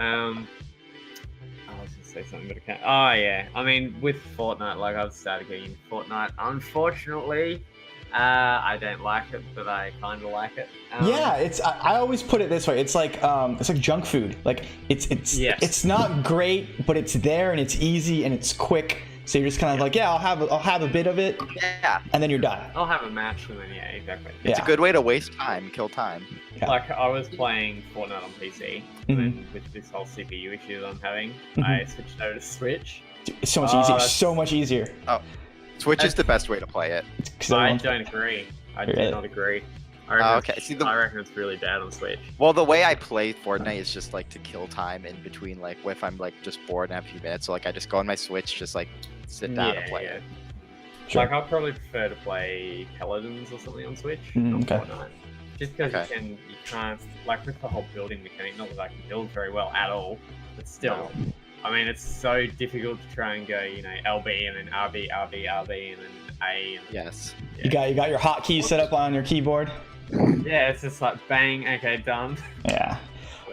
I was gonna say something, but I can't. Oh yeah, I mean, with Fortnite, like I've started getting Fortnite. Unfortunately, I don't like it, but I kind of like it. I always put it this way. It's like junk food. Like it's not great, but it's there and it's easy and it's quick. So you're just kind of like, I'll have a bit of it. Yeah. And then you're done. I'll have a match and then exactly. It's a good way to waste time, kill time. Yeah. Like I was playing Fortnite on PC, and with this whole CPU issue I'm having, I switched over to Switch. It's so much easier. So much easier. Oh. Switch is the best way to play it. I don't agree. I do not agree. I reckon it's really bad on Switch. Well, the way I play Fortnite is just like to kill time in between, like if I'm like just bored and have a few minutes. So like I just go on my Switch, just like sit down and play it. Sure. Like I'd probably prefer to play Paladins or something on Switch. Fortnite. Just because you can't, like with the whole building mechanic, not that I can build very well at all, but still. No. I mean, it's so difficult to try and go, you know, LB and then RB, RB, RB, and then A. And yes. You got your hotkeys set up on your keyboard. Yeah, it's just like bang, okay, done. Yeah.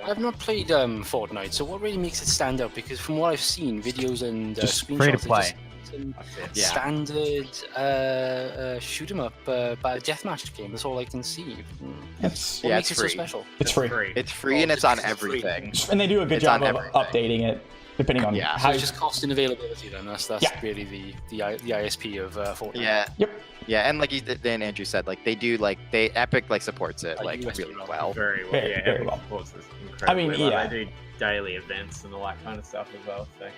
I've not played Fortnite, so what really makes it stand out? Because from what I've seen, videos and screenshots, free to play. Standard shoot 'em up deathmatch game. That's all I can see. What makes it so special? It's free. It's free and it's on everything. And they do a good job of updating it. Depending on how it's just cost and availability, then that's really the ISP of Fortnite. Yeah, and like then Andrew said, like Epic like supports it like really well. Very well. Epic supports this incredibly. They do daily events and all that kind of stuff as well. So.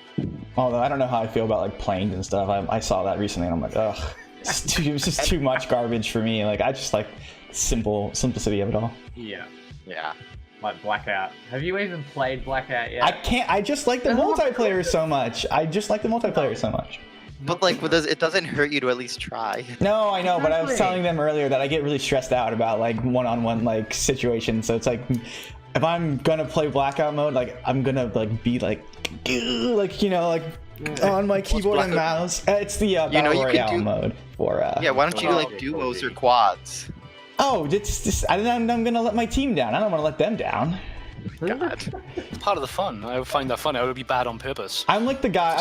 Although I don't know how I feel about like planes and stuff. I saw that recently and I'm like, ugh, it's just too much garbage for me. Like I just like simplicity of it all. Yeah. Like Blackout. Have you even played Blackout yet? I can't. I just like the multiplayer so much. But like, it doesn't hurt you to at least try. No, I know, but I was telling them earlier that I get really stressed out about like one-on-one like situations. So it's like, if I'm gonna play Blackout mode, like I'm gonna like be like you know like on my keyboard and mouse. It's the battle royale mode for. Why don't you do like duos or quads? Oh, I'm gonna let my team down. I don't want to let them down. God. It's part of the fun. I would find that fun. I would be bad on purpose. I'm like the guy.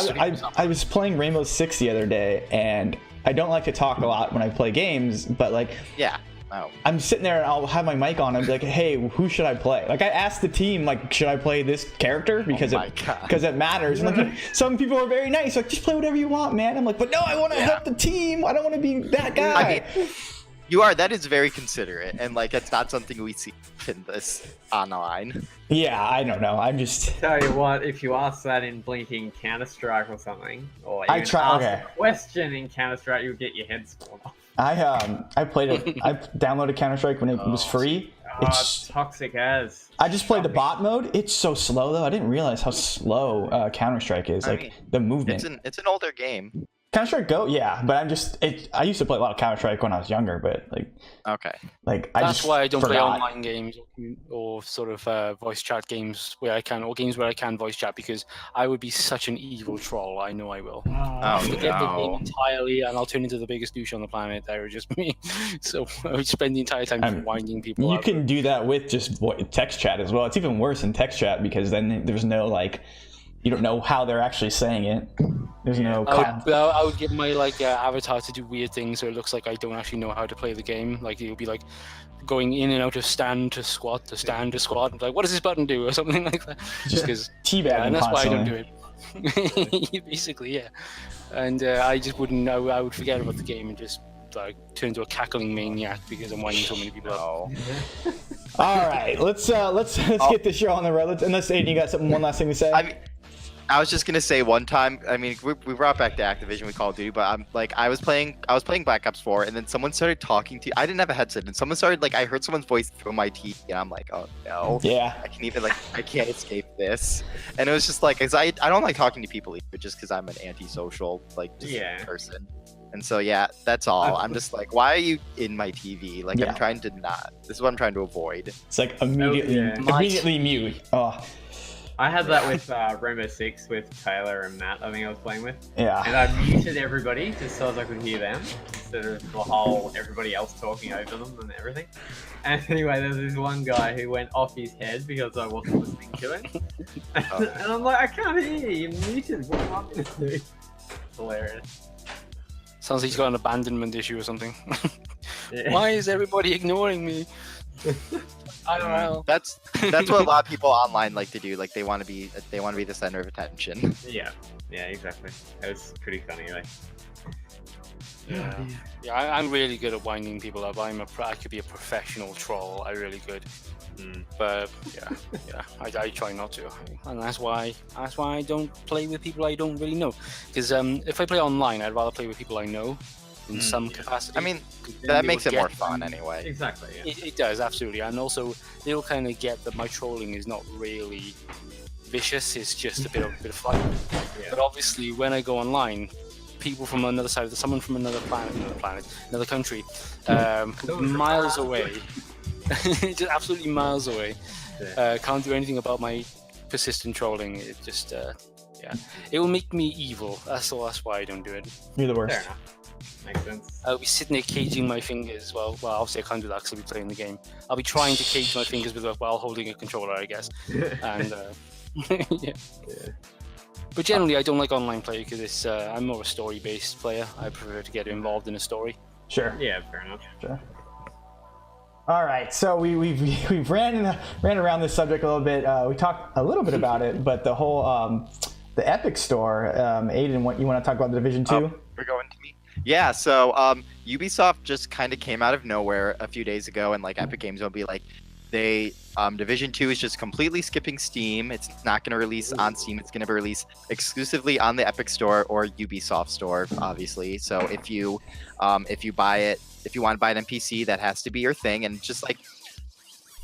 I was playing Rainbow Six the other day, and I don't like to talk a lot when I play games, but like, Yeah. Oh. I'm sitting there and I'll have my mic on and be like, hey, who should I play? Like, I asked the team, like, should I play this character? Because it matters. And like, some people are very nice, like, just play whatever you want, man. I'm like, but no, I want to help the team. I don't want to be that guy. I mean, that is very considerate, and like it's not something we see in this online. Yeah, I don't know. I'm just. Tell you what, if you ask that in blinking Counter-Strike or something, or even ask a question in Counter-Strike, you'll get your head sworn off. I played it. I downloaded Counter-Strike when it was free. It's toxic as. I just played the bot mode. It's so slow though. I didn't realize how slow Counter-Strike is. I mean, the movement. It's an older game. Counter-Strike Go, yeah, but I used to play a lot of Counter-Strike when I was younger, but like. Okay. Like that's why I don't play online games or sort of voice chat games where I can, or games where I can voice chat, because I would be such an evil troll. I know I will. Forget the game entirely, and I'll turn into the biggest douche on the planet. That was just me. So I would spend the entire time winding people. You can do that with just text chat as well. It's even worse in text chat because then there's no like. You don't know how they're actually saying it. There's no. I would get my avatar to do weird things, so it looks like I don't actually know how to play the game. Like it'll be like going in and out of stand to squat to stand to squat. Like, what does this button do, or something like that? Just because. Teabagging. And that's why I don't do it. Basically, yeah. And I just wouldn't. I would forget about the game and just like turn into a cackling maniac because I'm winding so many people up. All right, let's get this show on the road. Unless Aiden, you got one last thing to say? I was just gonna say one time. I mean, we brought back to Activision with Call of Duty, but I'm like, I was playing Black Ops 4, and then someone started talking to. I didn't have a headset, and someone started I heard someone's voice through my TV, and I'm like, oh no. Yeah. I can't escape this, and it was just like, cause I don't like talking to people either, just because I'm an antisocial person. And so yeah, that's all. I'm just like, why are you in my TV? Like I'm trying to not. This is what I'm trying to avoid. It's like immediately mute. Oh. I had that with Rainbow Six with Taylor and Matt, I think I was playing with. Yeah. And I muted everybody just so as I could hear them, instead of the whole everybody else talking over them and everything. And anyway, there was this one guy who went off his head because I wasn't listening to him. And I'm like, I can't hear you, you're muted, what am I going to do? It's hilarious. Sounds like he's got an abandonment issue or something. Yeah. Why is everybody ignoring me? I don't know. That's what a lot of people online like to do. Like they want to be the center of attention. Yeah, exactly. It was pretty funny, like. Yeah, I'm really good at winding people up. I could be a professional troll. I really could. But yeah, I try not to, and that's why I don't play with people I don't really know. Because if I play online, I'd rather play with people I know. In some capacity. I mean, that makes it more fun anyway. Exactly, yeah. It does, absolutely. And also, they'll kind of get that my trolling is not really vicious, it's just a bit of fun. Yeah. But obviously, when I go online, people from another side, someone from another country, miles away, just absolutely miles away, can't do anything about my persistent trolling. It just, it will make me evil. That's why I don't do it. You're the worst. Fair enough. Makes sense. I'll be sitting there caging my fingers. Well, obviously I can't do that because I'll be playing the game. I'll be trying to cage my fingers while holding a controller, I guess. And yeah. But generally, I don't like online play because I'm more a story-based player. I prefer to get involved in a story. Sure. Yeah, fair enough. Sure. All right, so we've ran around this subject a little bit. We talked a little bit about it, but the whole the Epic Store. Aiden, what you want to talk about the Division 2? We're going to meet. Yeah, so Ubisoft just kind of came out of nowhere a few days ago, and like Epic Games will be like, Division 2 is just completely skipping Steam. It's not going to release on Steam. It's going to be released exclusively on the Epic Store or Ubisoft Store, obviously. So if you buy it, if you want to buy it on PC, that has to be your thing. And just like,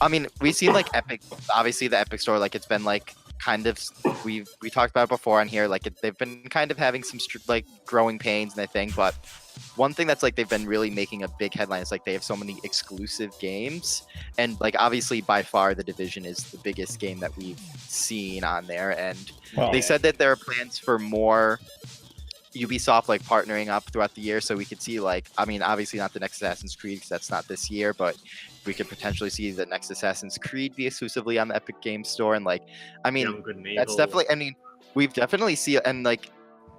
I mean, we've seen like Epic, obviously the Epic Store, like it's been like kind of, we talked about it before on here, like they've been kind of having some like growing pains and everything, but one thing that's like they've been really making a big headline is like they have so many exclusive games, and like obviously by far the Division is the biggest game that we've seen on there, and they said that there are plans for more Ubisoft like partnering up throughout the year, so we could see like, I mean, obviously not the next Assassin's Creed because that's not this year, but we could potentially see the next Assassin's Creed be exclusively on the Epic Games Store, and like, I mean, Young, Good and that's Evil. definitely. I mean, we've definitely seen, and like,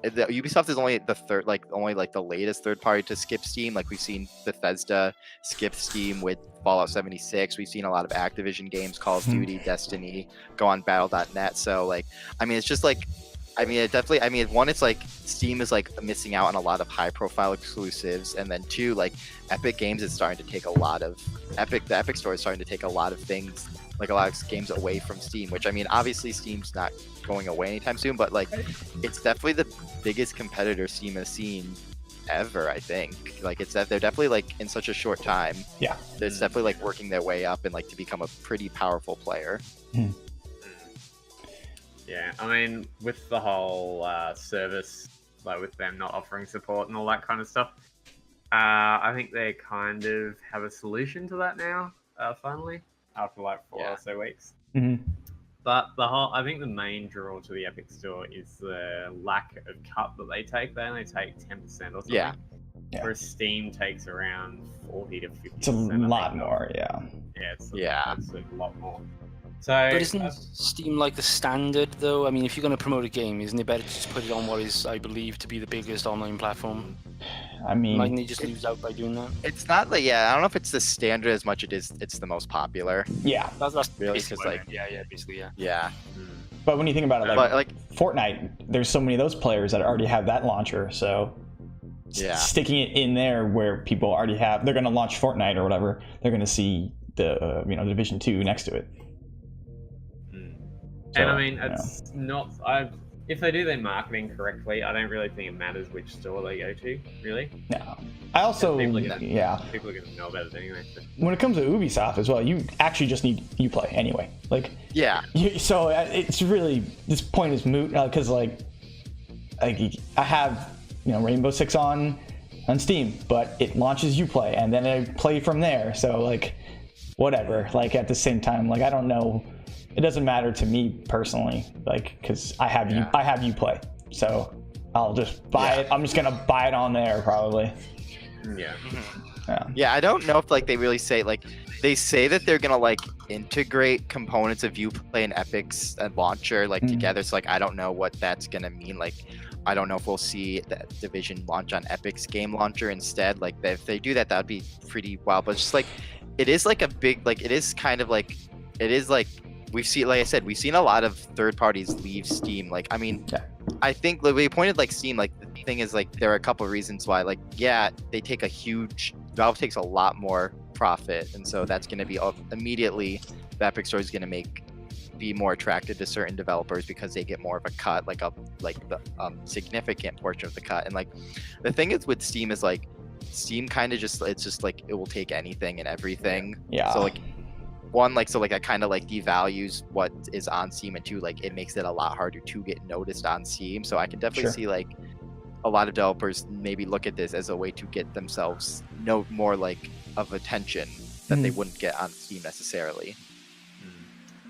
the Ubisoft is only the latest third party to skip Steam. Like we've seen Bethesda skip Steam with Fallout 76. We've seen a lot of Activision games, Call of Duty, Destiny, go on Battle.net. So like, I mean, it's just like, I mean, it definitely. I mean, one, it's like Steam is like missing out on a lot of high-profile exclusives, and then two, like Epic Games is starting to take a lot of the Epic Store is starting to take a lot of things, like a lot of games away from Steam. Which I mean, obviously Steam's not going away anytime soon, but like it's definitely the biggest competitor Steam has seen ever. I think like it's that they're definitely like in such a short time. Yeah, it's definitely like working their way up and like to become a pretty powerful player. Yeah, I mean, with the whole service, like with them not offering support and all that kind of stuff, I think they kind of have a solution to that now, finally, after like 4 or so weeks. But I think the main draw to the Epic Store is the lack of cut that they take. They only take 10% or something. Yeah. Whereas Steam takes around 40 to 50%. It's a lot more, yeah. Yeah, it's a lot more. So, but isn't Steam like the standard though? I mean, if you're going to promote a game, isn't it better to just put it on what is, I believe, to be the biggest online platform? I mean, mightn't they just lose out by doing that? It's not like, I don't know if it's the standard as much as it's the most popular. Yeah, that's really because like basically. But when you think about it, like Fortnite, there's so many of those players that already have that launcher, so sticking it in there where people already have, they're going to launch Fortnite or whatever, they're going to see the Division 2 next to it. So, and I mean, it's not. If they do their marketing correctly, I don't really think it matters which store they go to. Really. No. I also people are gonna know about it anyway. So. When it comes to Ubisoft as well, you actually just need Uplay anyway. Like. Yeah. So it's really, this point is moot because like I have Rainbow Six on Steam, but it launches Uplay and then I play from there. So like whatever. Like at the same time, like I don't know. It doesn't matter to me personally, like, because I have Uplay, so I'll just buy it. I'm just gonna buy it on there probably. Yeah, I don't know if like they really say, like, they say that they're gonna like integrate components of Uplay and Epic's launcher like together. So like I don't know what that's gonna mean. Like I don't know if we'll see the Division launch on Epic's game launcher instead. Like if they do that, that'd be pretty wild. But it's just like it is like a big, like it is kind of like it is like. We've seen, like I said, we've seen a lot of third parties leave Steam. Like, I mean, I think the way you pointed like Steam, like the thing is like there are a couple of reasons why. Like, they take Valve takes a lot more profit, and so that's going to be immediately the Epic Store is going to be more attractive to certain developers because they get more of a cut, like the significant portion of the cut. And like the thing is with Steam is like Steam kind of just it's just like it will take anything and everything. Yeah. So like. One, like, so like that kind of like devalues what is on Steam, and two, like it makes it a lot harder to get noticed on Steam. So I can definitely see like a lot of developers maybe look at this as a way to get themselves more like of attention that they wouldn't get on Steam necessarily.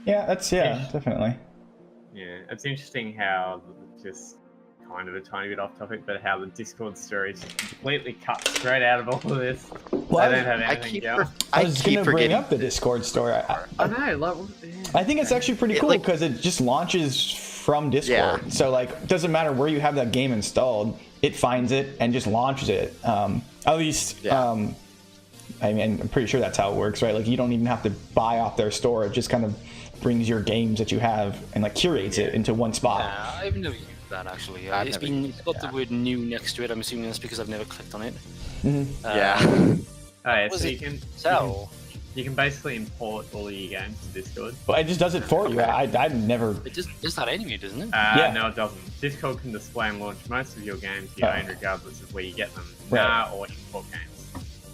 Yeah, that's definitely. Yeah, it's interesting how just kind of a tiny bit off topic, but how the Discord story is completely cut straight out of all of this. Well, they don't have anything going. I was going to bring up the Discord story. I know. Like, I think it's actually pretty cool because it just launches from Discord. Yeah. So like, it doesn't matter where you have that game installed, it finds it and just launches it. At least, I mean, I'm pretty sure that's how it works, right? Like, you don't even have to buy off their store. It just kind of brings your games that you have and like curates it into one spot. Yeah, I've never used that actually. It's got the word new next to it. I'm assuming that's because I've never clicked on it. You can basically import all of your games to Discord. Well, it just does it for you. I've never. It just does that anyway, doesn't it? No, it doesn't. Discord can display and launch most of your games you own, regardless of where you get them. Or import games.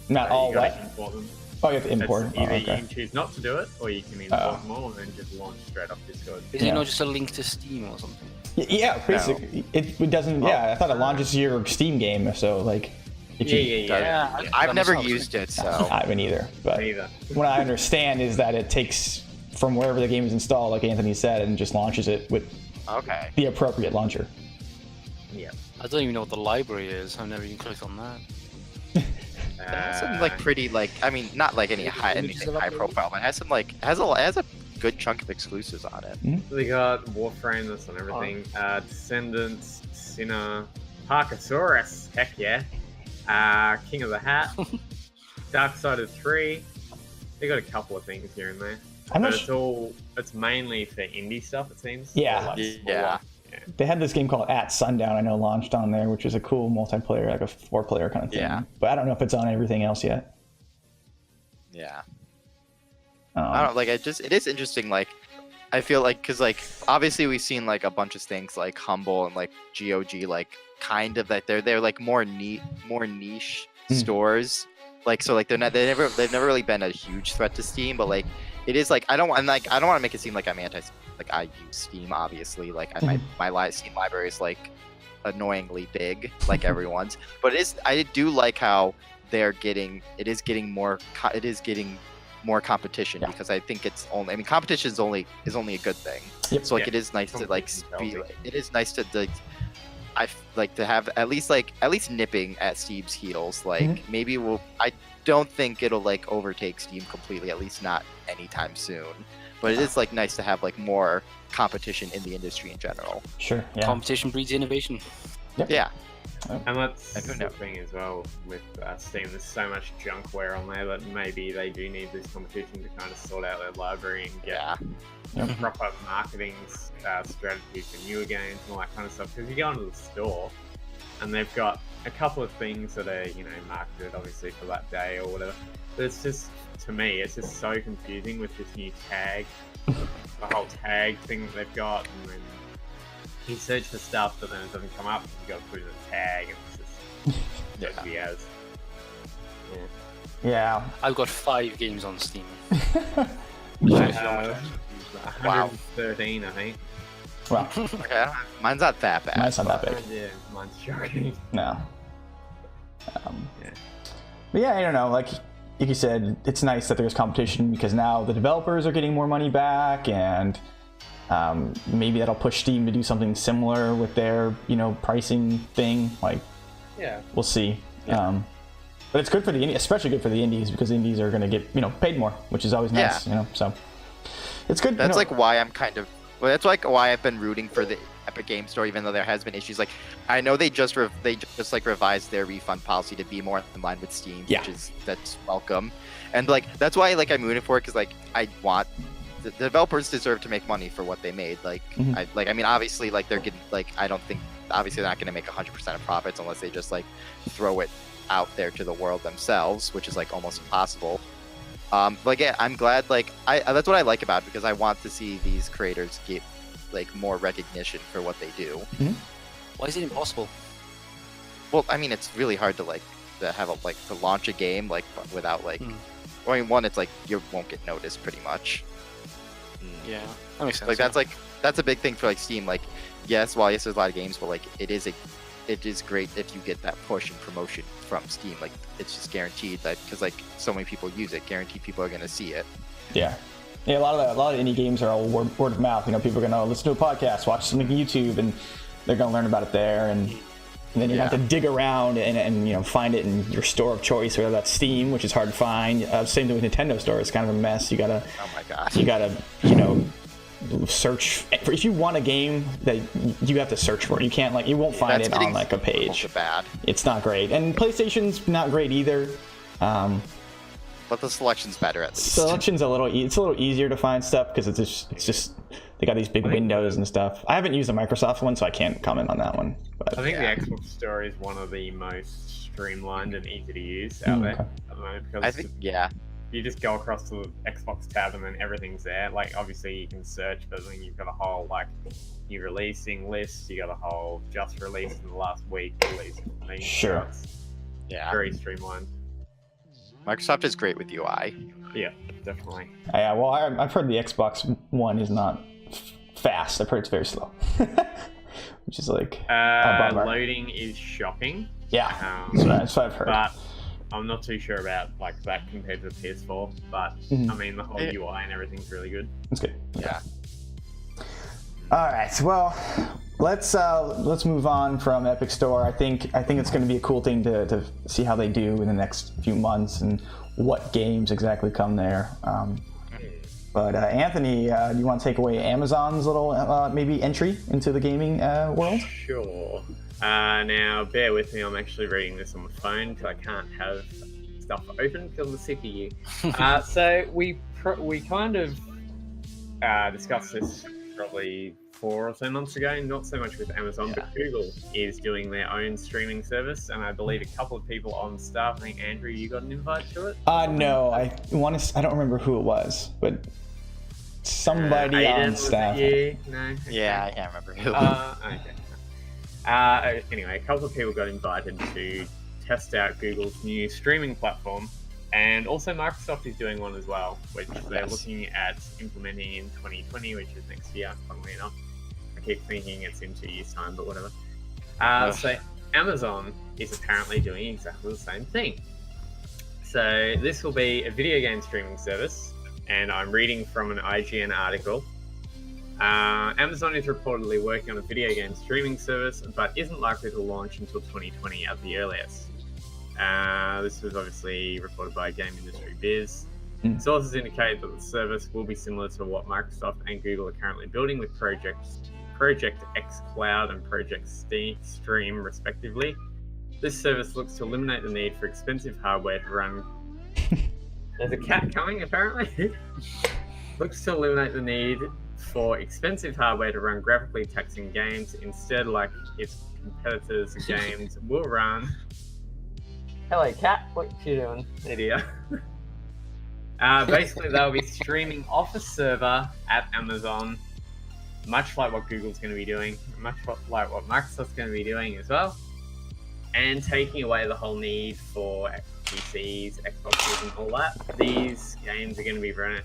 Not all. You gotta import them. Oh, you have to import. Either you can choose not to do it, or you can import them all and then just launch straight off Discord. Is it not just a link to Steam or something? Yeah, basically. No. It doesn't. I thought it launches your Steam game, so like. I've never used it, so I haven't either. But what I understand is that it takes from wherever the game is installed, like Anthony said, and just launches it with the appropriate launcher. Yeah. I don't even know what the library is. I've never even clicked on that. Some like pretty like I mean not like anything high profile, but it has some like has a good chunk of exclusives on it. They got Warframe, that's on everything. Descendants, Sinner, Parkasaurus, heck yeah. King of the Hat, Darksiders 3. They got a couple of things here and there. It's mainly for indie stuff, it seems. Yeah. Yeah. They had this game called At Sundown, I know, launched on there, which is a cool multiplayer, like a 4-player kind of thing. Yeah. But I don't know if it's on everything else yet. Yeah. I don't like it is interesting, like I feel like because like obviously we've seen like a bunch of things like Humble and like GOG like kind of that they're like more niche stores, like so like they've never really been a huge threat to Steam, but like it is like I don't want to make it seem like I'm anti, like I use Steam obviously, like my Steam library is like annoyingly big like everyone's, but I do like how it is getting more competition, because I think competition is only a good thing. Yep. So like it is nice to like it is nice to like I like to have at least nipping at Steam's heels. Like I don't think it'll like overtake Steam completely, at least not anytime soon. But it is like nice to have like more competition in the industry in general. Sure. Yeah. Competition breeds innovation. Yep. Yeah. And that's the thing as well with Steam. There's so much junkware on there that maybe they do need this competition to kind of sort out their library and get proper marketing strategy for newer games and all that kind of stuff. Because you go into the store and they've got a couple of things that are, marketed obviously for that day or whatever. But it's just, to me, it's just so confusing with this new tag, the whole tag thing that they've got, and then you search for stuff, but then it doesn't come up. You got to put in a tag, and it's just Yeah. I've got 5 games on Steam. Wow. Wow. 113, I think. Wow. Okay, mine's not that bad. Mine's not that big. Yeah, mine's shocking. No. But yeah, I don't know. Like you said, it's nice that there's competition because now the developers are getting more money back, and maybe that'll push Steam to do something similar with their, pricing thing. Like, we'll see. Yeah. But it's good for especially good for the indies, because indies are going to get, paid more, which is always nice. So it's good. That's like why I'm kind of. Well, that's like why I've been rooting for the Epic Game Store, even though there has been issues. Like, I know they just revised their refund policy to be more in line with Steam, that's welcome, and like that's why I'm rooting for it, because like I want the developers deserve to make money for what they made. Like I mean obviously like they're getting I don't think obviously they're not going to make 100% of profits unless they just like throw it out there to the world themselves, which is like almost impossible. But yeah, I'm glad that's what I like about it, because I want to see these creators get like more recognition for what they do. Why is it impossible? Well, I mean, it's really hard to to launch a game without I mean, one, it's like you won't get noticed pretty much. Yeah, that makes sense. That's a big thing for Steam. Yes, there's a lot of games, but it is great if you get that push and promotion from Steam. It's just guaranteed that, because so many people use it, guaranteed people are going to see it. Yeah, a lot of indie games are all word of mouth. People are going to listen to a podcast, watch something on YouTube, and they're going to learn about it there, and then you have to dig around and find it in your store of choice, whether that's Steam, which is hard to find. Same thing with Nintendo Store; it's kind of a mess. You gotta search for, if you want a game that you have to search for it. You can't you won't find it on a page. Bad. It's not great, and PlayStation's not great either. But the selection's better at least. Selection's a little easier to find stuff, because it's just they got these big windows and stuff. I haven't used the Microsoft one, so I can't comment on that one. But I think the Xbox Store is one of the most streamlined and easy to use out there at the moment, because I think you just go across to the Xbox tab and then everything's there. Obviously you can search, but then you've got a whole new releasing list. You got a whole just released in the last week release thing. Sure. Yeah. Very streamlined. Microsoft is great with UI. Yeah, definitely. Yeah, well, I've heard the Xbox One is not fast. I've heard it's very slow, which is a bummer. Loading is shocking. Yeah, that's what I've heard. But I'm not too sure about that compared to the PS4. But I mean, the whole UI and everything's really good. That's good. Yeah. All right. Well, let's move on from Epic Store. I think it's going to be a cool thing to see how they do in the next few months and what games exactly come there. But Anthony, do you want to take away Amazon's little maybe entry into the gaming world? Sure. Now, bear with me. I'm actually reading this on my phone because I can't have stuff open because of the CPU. So we kind of discussed this probably 4 or so months ago. Not so much with Amazon, but Google is doing their own streaming service, and I believe a couple of people on staff. I think Andrew, you got an invite to it? No, I don't remember who it was, but somebody Aiden, on staff. No? Okay. Yeah, I can't remember who. Okay. Anyway, a couple of people got invited to test out Google's new streaming platform, and also Microsoft is doing one as well, which they're looking at implementing in 2020, which is next year, funnily enough. I keep thinking it's in 2 years' time, but whatever. So Amazon is apparently doing exactly the same thing. So this will be a video game streaming service, and I'm reading from an IGN article. Amazon is reportedly working on a video game streaming service, but isn't likely to launch until 2020 at the earliest. This was obviously reported by Game Industry Biz. Sources indicate that the service will be similar to what Microsoft and Google are currently building with Project X Cloud and Project Stream, respectively. This service looks to eliminate the need for expensive hardware to run. There's a cat coming, apparently. Looks to eliminate the need for expensive hardware to run graphically taxing games. Instead, like its competitors' games will run. Hello, cat. What you doing? Hey, dear. Basically, they'll be streaming off a server at Amazon, much like what Google's going to be doing, much like what Microsoft's going to be doing as well, and taking away the whole need for PCs, Xboxes, and all that. These games are going to be running.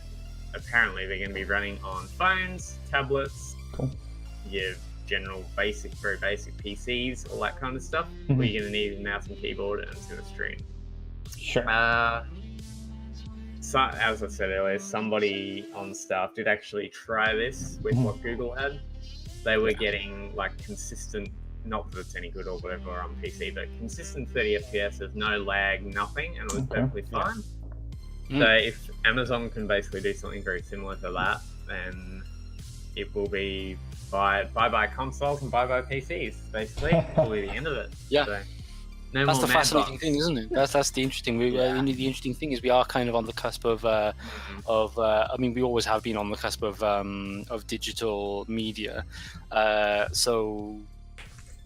Apparently, they're going to be running on phones, tablets, your general basic, very basic PCs, all that kind of stuff. Where you're going to need a mouse and keyboard, and it's going to stream. Sure. So, as I said earlier, somebody on staff did actually try this with what Google had. They were getting like consistent, not that it's any good or whatever on PC, but consistent 30 FPS with no lag, nothing, and it was perfectly fine. So if Amazon can basically do something very similar to that, then it will be bye-bye consoles and bye-bye PCs, basically. Will be the end of it. Yeah. So, that's the fascinating thing, isn't it? That's the interesting. The interesting thing is we are kind of on the cusp of. I mean, we always have been on the cusp of digital media. So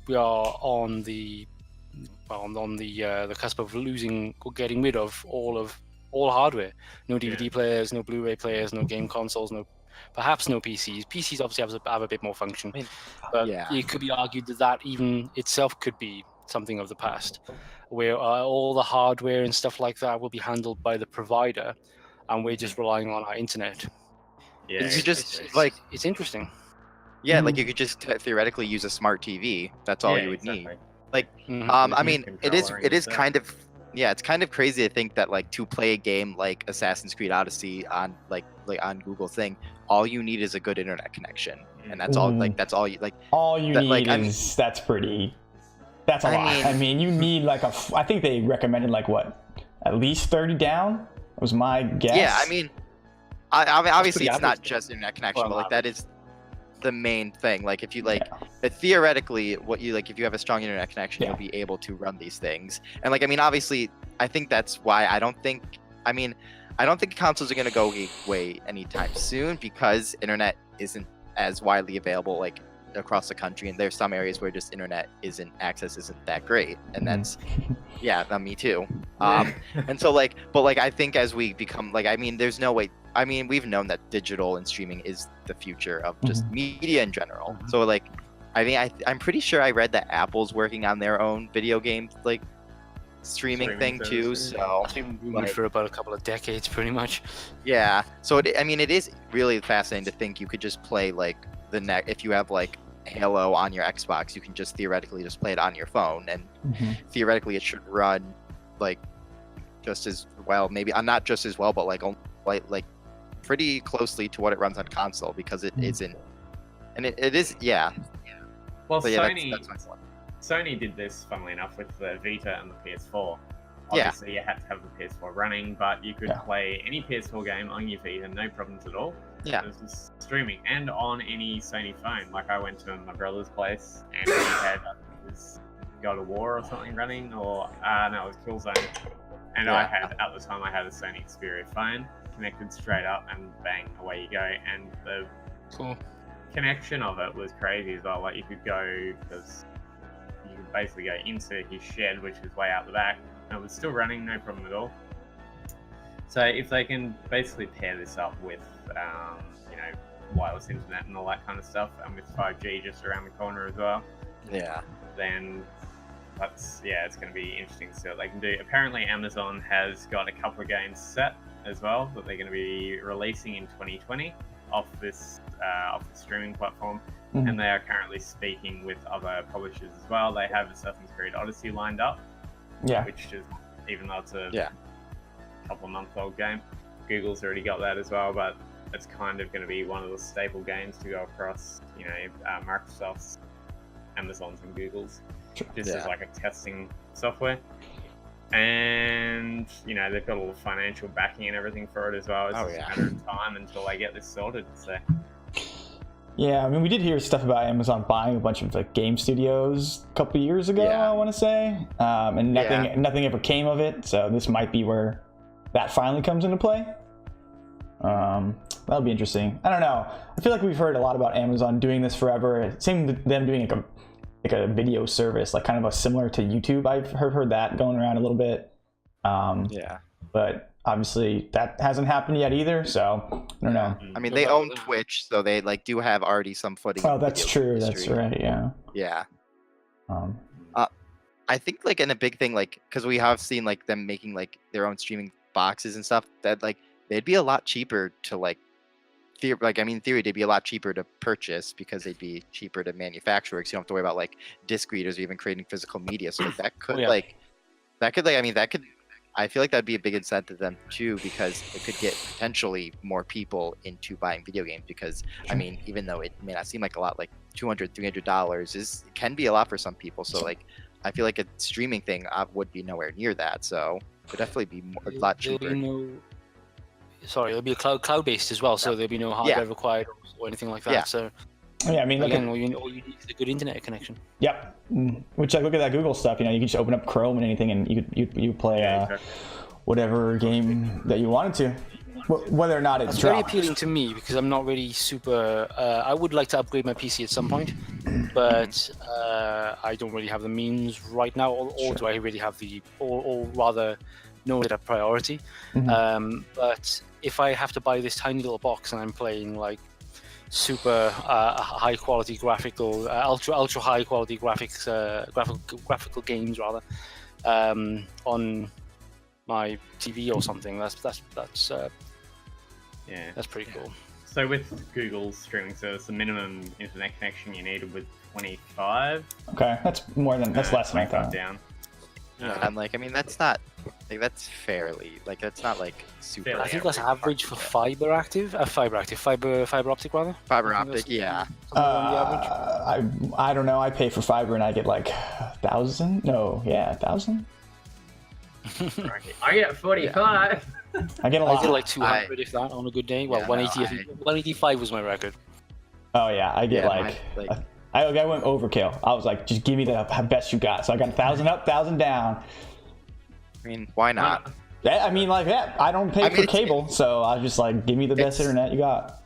we are on the cusp of losing or getting rid of all hardware. No DVD players, no Blu-ray players, no game consoles, perhaps no PCs. PCs obviously have a bit more function, but it could be argued that even itself could be something of the past, where all the hardware and stuff like that will be handled by the provider, and we're just relying on our internet. Yeah, it's interesting. Yeah, like you could just theoretically use a smart TV. That's all you would need. Like, I mean, it is kind of. Yeah, it's kind of crazy to think that like to play a game like Assassin's Creed Odyssey on like on Google thing, all you need is a good internet connection, and that's all. Like that's all you like. All you need is that's a lot. I mean, you need like I think they recommended like what, at least 30 down. Was my guess. Yeah, I mean, obviously it's not just internet connection, but like that is the main thing. Like if you theoretically what you like, if you have a strong internet connection, you'll be able to run these things. And like, I mean, obviously I think that's why I don't think consoles are going to go away anytime soon, because internet isn't as widely available like across the country, and there's some areas where just internet access isn't that great, and that's me too. And so like, but like I think as we become like, I mean, there's no way. I mean, we've known that digital and streaming is the future of just media in general. So like, I mean, I'm pretty sure I read that Apple's working on their own video game like streaming thing too. So it's been rumored for about a couple of decades, pretty much. Yeah. So it is really fascinating to think you could just play like if you have like Halo on your Xbox, you can just theoretically just play it on your phone, and theoretically it should run like just as well, maybe not just as well, but like pretty closely to what it runs on console, because it isn't, and it is Well, So yeah, Sony that's my thought. Sony did this, funnily enough, with the Vita and the PS4. Yeah. Obviously, you had to have the PS4 running, but you could Yeah. play any PS4 game on your Vita, no problems at all. Yeah. It was just streaming, and on any Sony phone. Like, I went to my brother's place, and he had his God of War or something running, or no, it was Killzone. And I had, at the time, I had a Sony Xperia phone, connected straight up, and bang, away you go. And the Cool. connection of it was crazy as well. Like, you could go, because you could basically go into his shed, which is way out the back, and it was still running, no problem at all. So if they can basically pair this up with, wireless internet and all that kind of stuff, and with 5G just around the corner as well, Yeah. then it's going to be interesting to see what they can do. Apparently, Amazon has got a couple of games set as well that they're going to be releasing in 2020 off the streaming platform, and they are currently speaking with other publishers as well. They have Assassin's Creed Odyssey lined up, which is, even though it's a couple of months old game, Google's already got that as well, but it's kind of going to be one of the staple games to go across, Microsoft's, Amazon's, and Google's, just as like a testing software. And they've got all the financial backing and everything for it as well. It's just a matter of time until they get this sorted. So Yeah, I mean, we did hear stuff about Amazon buying a bunch of like game studios a couple years ago, I want to say, and nothing ever came of it. So this might be where that finally comes into play. That'll be interesting. I don't know. I feel like we've heard a lot about Amazon doing this forever. It seemed them doing like a video service, like kind of similar to YouTube. I've heard that going around a little bit. But obviously that hasn't happened yet either. So I don't know. I mean, they own Twitch, so they do have already some footing. Oh, that's true. That's right. Yeah. Yeah. I think like, and a big thing, like, because we have seen like them making like their own streaming boxes and stuff, that like they'd be a lot cheaper to like in theory they'd be a lot cheaper to purchase because they'd be cheaper to manufacture, because you don't have to worry about like disc readers or even creating physical media. So like, that could I feel like that'd be a big incentive to them too, because it could get potentially more people into buying video games. Because I mean, even though it may not seem like a lot, like $200-$300 can be a lot for some people. So like, I feel like a streaming thing would be nowhere near that. So it would definitely be a lot cheaper. It'll be cloud-based as well, so there'll be no hardware required or anything like that. Yeah. So yeah, I mean, again, all you need is a good internet connection. Yep. Which, like, look at that Google stuff. You can just open up Chrome and anything, and you play whatever game that you wanted to, whether or not it's very appealing to me, because I'm not really super. I would like to upgrade my PC at some point, but I don't really have the means right now, or do I really have or rather, know it a priority. But if I have to buy this tiny little box and I'm playing like super high quality graphical, ultra high quality graphics, graphical games rather, on my TV or something, that's pretty cool. So with Google's streaming service, the minimum internet connection you needed was 25. Okay, that's less than I thought. Down. I'm like, I mean, that's not. Like, that's fairly, like, that's not like super. Fairly I think that's average for fiber optic rather. Fiber optic, yeah. I don't know. I pay for fiber and I get like 1,000. No, 1,000. I get 45. I get a lot. I get like 200 if that on a good day. Well, 180. 185 was my record. Oh yeah, I get I went overkill. I was like, just give me the best you got. So I got 1,000 up, 1,000 down. I mean, why not? I mean, like that. I don't pay for cable, so I was just like, give me the best internet you got.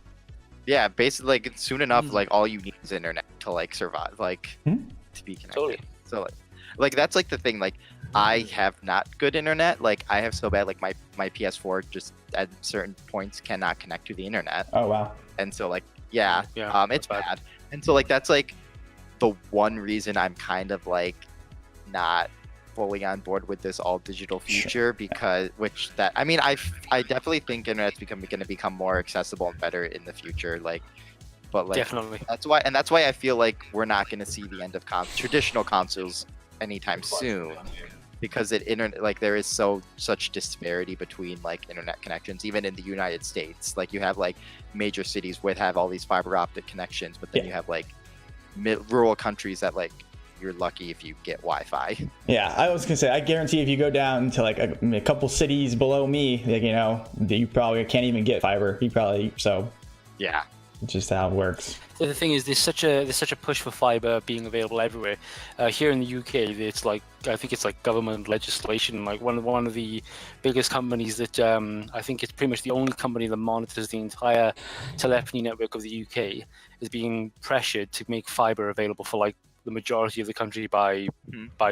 Yeah, basically, like, soon enough, like, all you need is internet to like survive, like, to be connected. Totally. So like that's like the thing. Like, I have not good internet. Like, I have so bad. Like, my PS4 just at certain points cannot connect to the internet. Oh wow. And so like, it's bad. And so like, that's like the one reason I'm kind of like not fully on board with this all digital future, because I definitely think internet's going to become more accessible and better in the future, like, but like, definitely, that's why I feel like we're not going to see the end of traditional consoles anytime soon, because there is such disparity between like internet connections, even in the United States. Like, you have like major cities have all these fiber optic connections, but then you have like rural countries that like you're lucky if you get Wi-Fi. Yeah, I was gonna say, I guarantee if you go down to like a couple cities below me, like, you know, you probably can't even get fiber. Yeah. It's just how it works. So the thing is, there's such a push for fiber being available everywhere. Here in the UK, it's like, I think it's like government legislation. Like one of the biggest companies that I think it's pretty much the only company that monitors the entire telephony network of the UK is being pressured to make fiber available for like the majority of the country by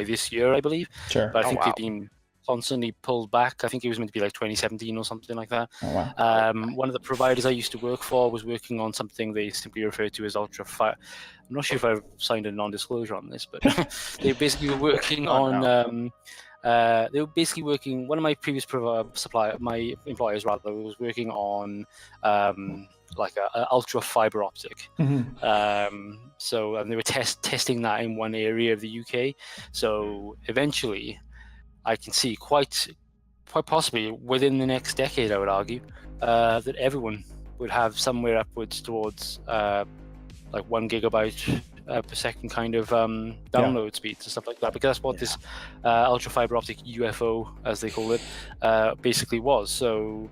this year, I believe. Sure. But I think they've been constantly pulled back. I think it was meant to be like 2017 or something like that. Oh, wow. One of the providers I used to work for was working on something they simply refer to as ultra fiber. I'm not sure if I've signed a non-disclosure on this, but they basically were working on. They were basically working. One of my previous my employers rather, was working on like a ultra fiber optic. So and they were testing that in one area of the UK. So eventually, I can see quite possibly within the next decade, I would argue, that everyone would have somewhere upwards towards like 1 gigabyte per second kind of download speeds and stuff like that, because that's what this ultra fiber optic UFO, as they call it, basically was. So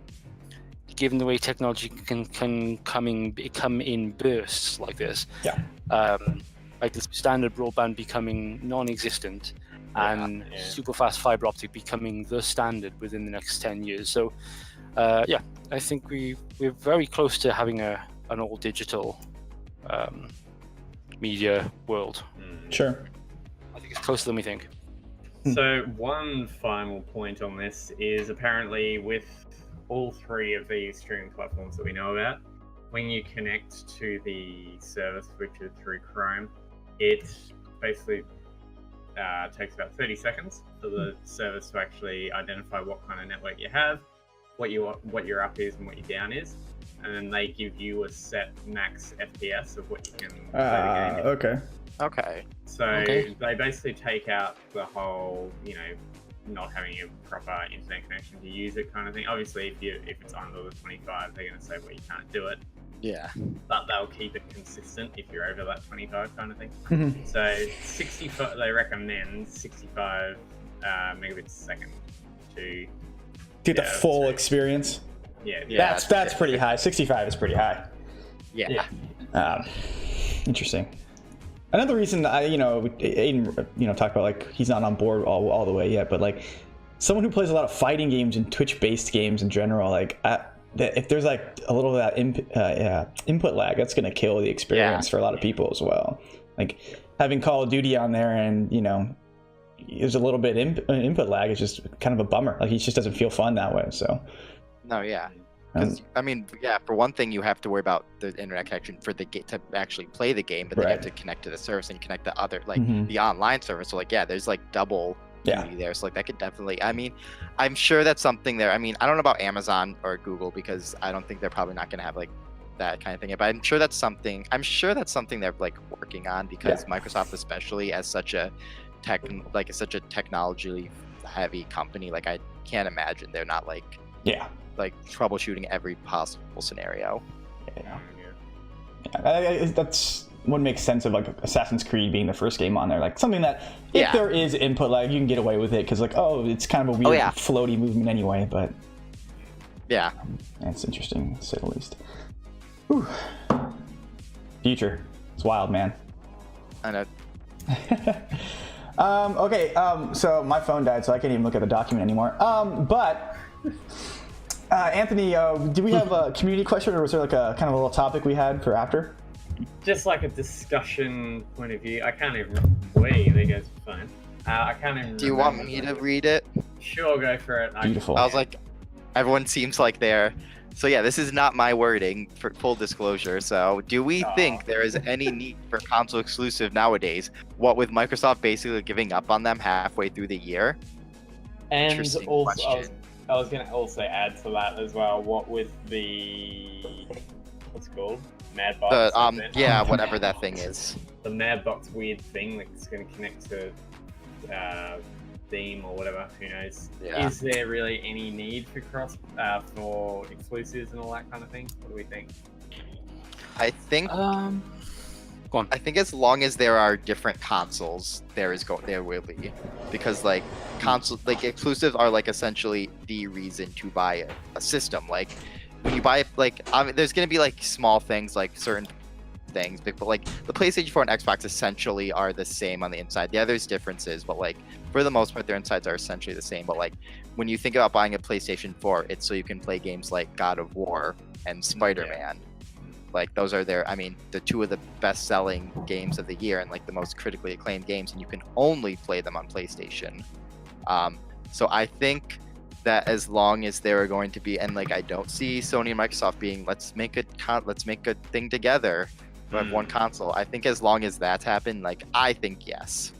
given the way technology can come in bursts like this, like the standard broadband becoming non-existent, and super fast fiber optic becoming the standard within the next 10 years. So I think we're very close to having an all digital media world. Sure. I think it's closer than we think. So one final point on this is, apparently with all three of these streaming platforms that we know about, when you connect to the service, which is through Chrome, it basically takes about 30 seconds for the service to actually identify what kind of network you have, what your up is and what your down is, and then they give you a set max FPS of what you can play the game in. Okay. So they basically take out the whole, not having a proper internet connection to use it kind of thing. Obviously, if it's under the 25, they're going to say, well, you can't do it. Yeah. But they'll keep it consistent if you're over that 25 kind of thing. So 65, they recommend 65 megabits a second to get the full experience. Yeah. That's pretty high. 65 is pretty high. Yeah. Interesting. Another reason Aiden, talked about, like, he's not on board all the way yet, but like someone who plays a lot of fighting games and Twitch-based games in general, like if there's like a little of that input lag, that's gonna kill the experience for a lot of people as well. Like having Call of Duty on there, and there's a little bit input lag. It's just kind of a bummer. Like, it just doesn't feel fun that way. So. No, yeah. Because for one thing, you have to worry about the internet connection for the to actually play the game, but then you have to connect to the service and connect to other, like the online service. So there's like double duty there. So like that could definitely. I'm sure that's something there. I don't know about Amazon or Google, because I don't think they're probably not going to have like that kind of thing. But I'm sure that's something. They're like working on, because Microsoft, especially as such a technologically heavy company, like I can't imagine they're not like troubleshooting every possible scenario. That's what makes sense of like Assassin's Creed being the first game on there. Like something that if there is input lag, you can get away with it, because like, it's kind of a weird floaty movement anyway. But it's interesting to say the least. Whew. Future, it's wild, man. I know. So my phone died, so I can't even look at the document anymore. But Anthony, do we have a community question, or was there like a kind of a little topic we had for after? Just like a discussion point of view. I can't even. Wait, there goes the phone. I can't even. Do you want me to read it? Sure, go for it. Beautiful. I was like, everyone seems like they're. So this is not my wording, for full disclosure. So do we think there is any need for console exclusive nowadays? What with Microsoft basically giving up on them halfway through the year? And Interesting also, question. I was going to also add to that as well. What with the what's it called? Madbox. Whatever that thing is. The Madbox weird thing that's going to connect to Steam or whatever, who knows. Is there really any need for for exclusives and all that kind of thing? What do we think? I think Go I think as long as there are different consoles, there will be, because like exclusives are like essentially the reason to buy a system. Like when you buy there's gonna be like small things like certain things, but like the PlayStation 4 and Xbox essentially are the same on the inside. Yeah, there's differences, but like for the most part, their insides are essentially the same. But like when you think about buying a PlayStation 4, it's so you can play games like God of War and Spider-Man. Like those are the two of the best-selling games of the year and like the most critically acclaimed games, and you can only play them on PlayStation. So I think that as long as there are going to be, and like I don't see Sony and Microsoft being let's make a thing together, we have one console. I think as long as that's happened, like I think yes.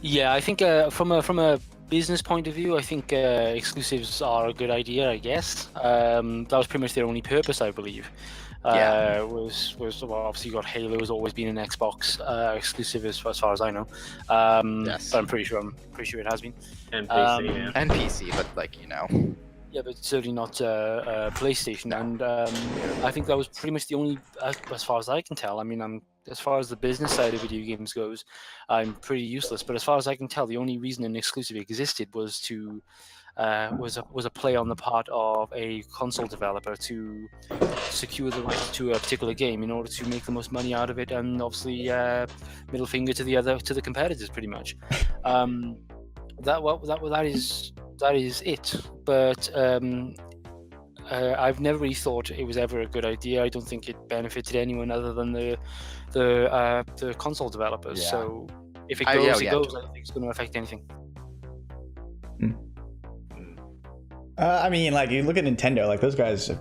Yeah, I think from a business point of view, I think exclusives are a good idea. I guess that was pretty much their only purpose, I believe. Was well, obviously you got Halo has always been an Xbox exclusive as far as I know. Yes. But I'm pretty sure it has been. And PC, And PC, but like Yeah, but certainly not PlayStation. And I think that was pretty much the only, as far as I can tell. I mean, as far as the business side of video games goes, I'm pretty useless. But as far as I can tell, the only reason an exclusive existed was to was a play on the part of a console developer to secure the right to a particular game in order to make the most money out of it, and obviously middle finger to the competitors, pretty much. That is it. But I've never really thought it was ever a good idea. I don't think it benefited anyone other than the console developers. Yeah. So if it goes, it goes. I don't think it's going to affect anything. I mean, like you look at Nintendo, like those guys have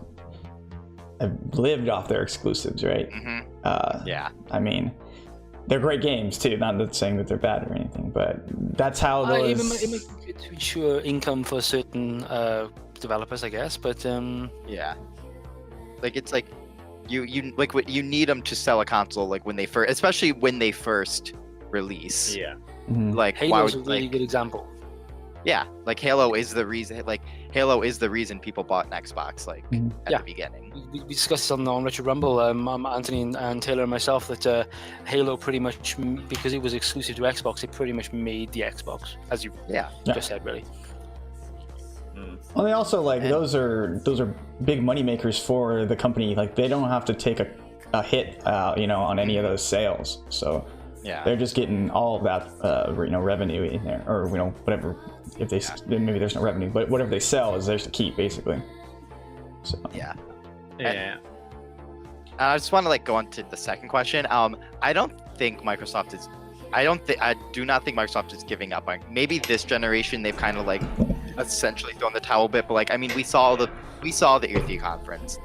lived off their exclusives, right? yeah. I mean, they're great games too. Not saying that they're bad or anything, but that's how those. It might be good to ensure income for certain developers, I guess. But yeah, like it's like you need them to sell a console, like when they first, especially when they first release. Yeah. Like Halo's a really good example. Yeah, like Halo is the reason. Like Halo is the reason people bought an Xbox. Like at the beginning. We discussed on Retro Rumble, Anthony and Taylor and myself, that Halo pretty much, because it was exclusive to Xbox, it pretty much made the Xbox, as you just said, really. Well, they also those are big money makers for the company. Like they don't have to take a hit, on any of those sales. So they're just getting all of that, revenue in there, or whatever. If they maybe there's no revenue, but whatever they sell is theirs to keep, basically. So Yeah. I just want to go on to the second question. I do not think Microsoft is giving up. Maybe this generation they've kind of essentially thrown the towel a bit, but we saw the E3 conference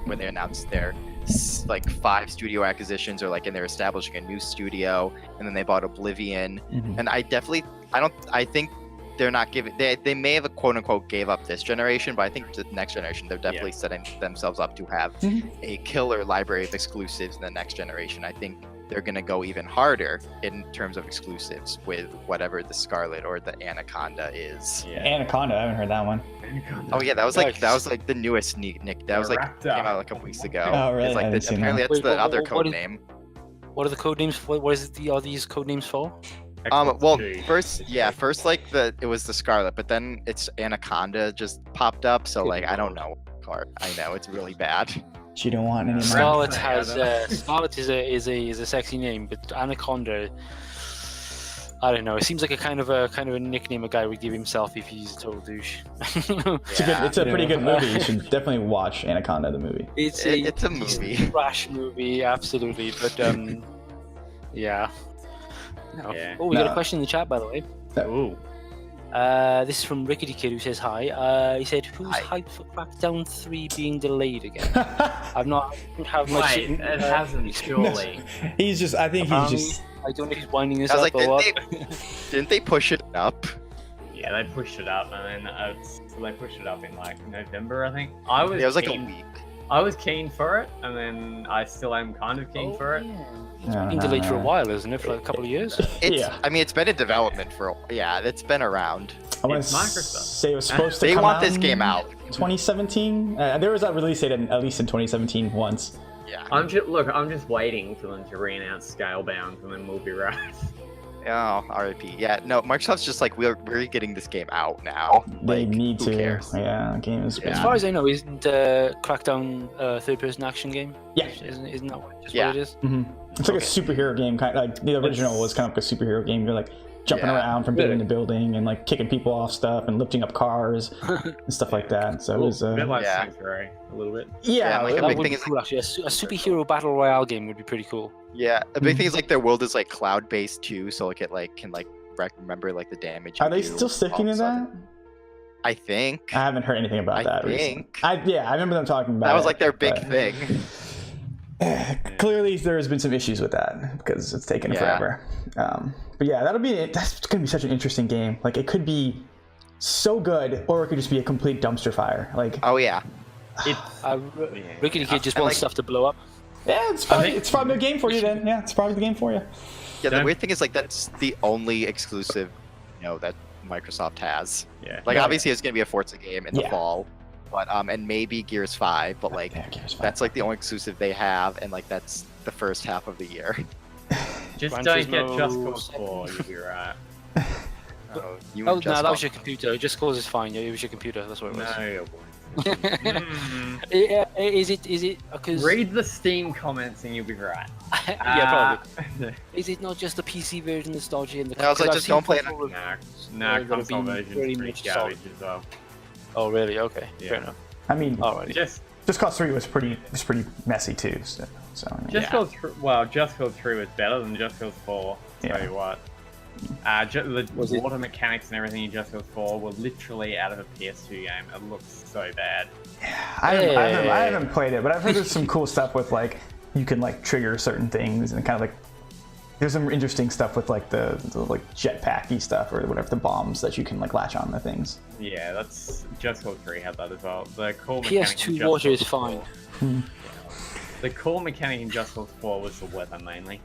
when they announced their 5 studio acquisitions, or and they're establishing a new studio, and then they bought Oblivion. And I think they're not giving. They may have quote unquote gave up this generation, but I think the next generation they're definitely setting themselves up to have a killer library of exclusives in the next generation. I think they're gonna go even harder in terms of exclusives with whatever the Scarlet or the Anaconda is. Yeah. Anaconda, I haven't heard that one. Anaconda. Oh yeah, that was the newest Nick. That was came out a couple weeks ago. Oh really? Apparently that's the other code name. What are the code names? What is it? Are these code names for? First it was the Scarlet, but then it's Anaconda just popped up, so I don't know. I know it's really bad. You don't want any more. Scarlet Scarlet is a sexy name, but Anaconda, I don't know. It seems like a kind of a nickname a guy would give himself if he's a total douche. It's a pretty good movie. You should definitely watch Anaconda, the movie. It's a movie. Trash movie, absolutely. But yeah. No. Yeah. Oh, we got a question in the chat, by the way. Ooh. This is from Rickety Kid, who says hi. He said, "Who's hyped for Crackdown 3 being delayed again?" I don't have much. Wait, it hasn't, surely. He's just. I think he's just. I don't know if he's winding this up or what. Didn't they push it up? Yeah, they pushed it up, and then they pushed it up in November, I think. It was a week. I was keen for it, and then I still am kind of keen for it. It's been delayed for a while, isn't it? For a couple of years. It's been in development for. It's been around. I want to say it was supposed to. They want this game out. 2017. There was a release date at least in 2017 once. Yeah. I'm just waiting for them to re-announce Scalebound, and then we'll be right. Oh, RIP. Yeah, no, Microsoft's just like, we're getting this game out now. They Like, need who to. cares? Yeah, the game is. Yeah. As far as I know, isn't Crackdown a third-person action game? Yeah. Isn't that just Yeah. what it is? Mhm. It's like Okay. a superhero game, kind of like the original was kind of like a superhero game. You're like jumping Yeah. around from building to building and like kicking people off stuff and lifting up cars and stuff like that. So it was A bit like Yeah. Sanctuary, a little bit. yeah, like, it a That big would thing be is, cool, actually. A superhero battle royale game would be pretty cool. Yeah, a big thing is like their world is like cloud-based too, so like it like can like remember like the damage. you are they do still sticking all to of a that? sudden. I think. I haven't heard anything about I that recently. think. I remember them talking about That was it, like their big but thing. clearly there has been some issues with that because it's taken Yeah. forever. But yeah, that's gonna be such an interesting game. Like it could be so good, or it could just be a complete dumpster fire. Like Oh yeah. It's Rickety Kid just I wants like- stuff to blow up. yeah, it's probably a game for you then. Yeah, it's probably the game for you. Yeah, the Don't- weird thing is like that's the only exclusive, that Microsoft has. yeah. Like Yeah. obviously it's gonna be a Forza game in the Yeah. fall, but and maybe Gears 5, but like Yeah, Gears 5. that's like the only exclusive they have, and like that's the first half of the year. Just Gran don't get Turismo Just Cause 7. 4, you'll be right. You Oh, and no, Just that was Cause- your computer. Just Cause is fine. Yeah, it was your computer. That's what it was. No, you won't. Is it? Because Read the Steam comments and you'll be right. yeah, probably. Is it not just the PC version that's dodgy and the? Yeah, I was like, 'cause I've just seen don't play it. console- Nah, They're gonna console be version's very pretty much garbage as well. Oh, really? Okay, Yeah. fair enough. I mean, Alrighty. Just Cause 3 was pretty messy too. So I mean, Just Cause 3 was better than Just Cause 4. Tell Yeah. you what. The Was it- water mechanics and everything in Just Cause 4 were literally out of a PS2 game. It looks so bad. I haven't played it, but I've heard there's some cool stuff with like you can like trigger certain things and kind of like there's some interesting stuff with like the like jetpacky stuff or whatever, the bombs that you can like latch on the things. Yeah, that's Just Cause 3 had that as well. The core mechanic in PS2 Just water Cause is fine. 4 The core mechanic in Just Cause 4 was the weather mainly,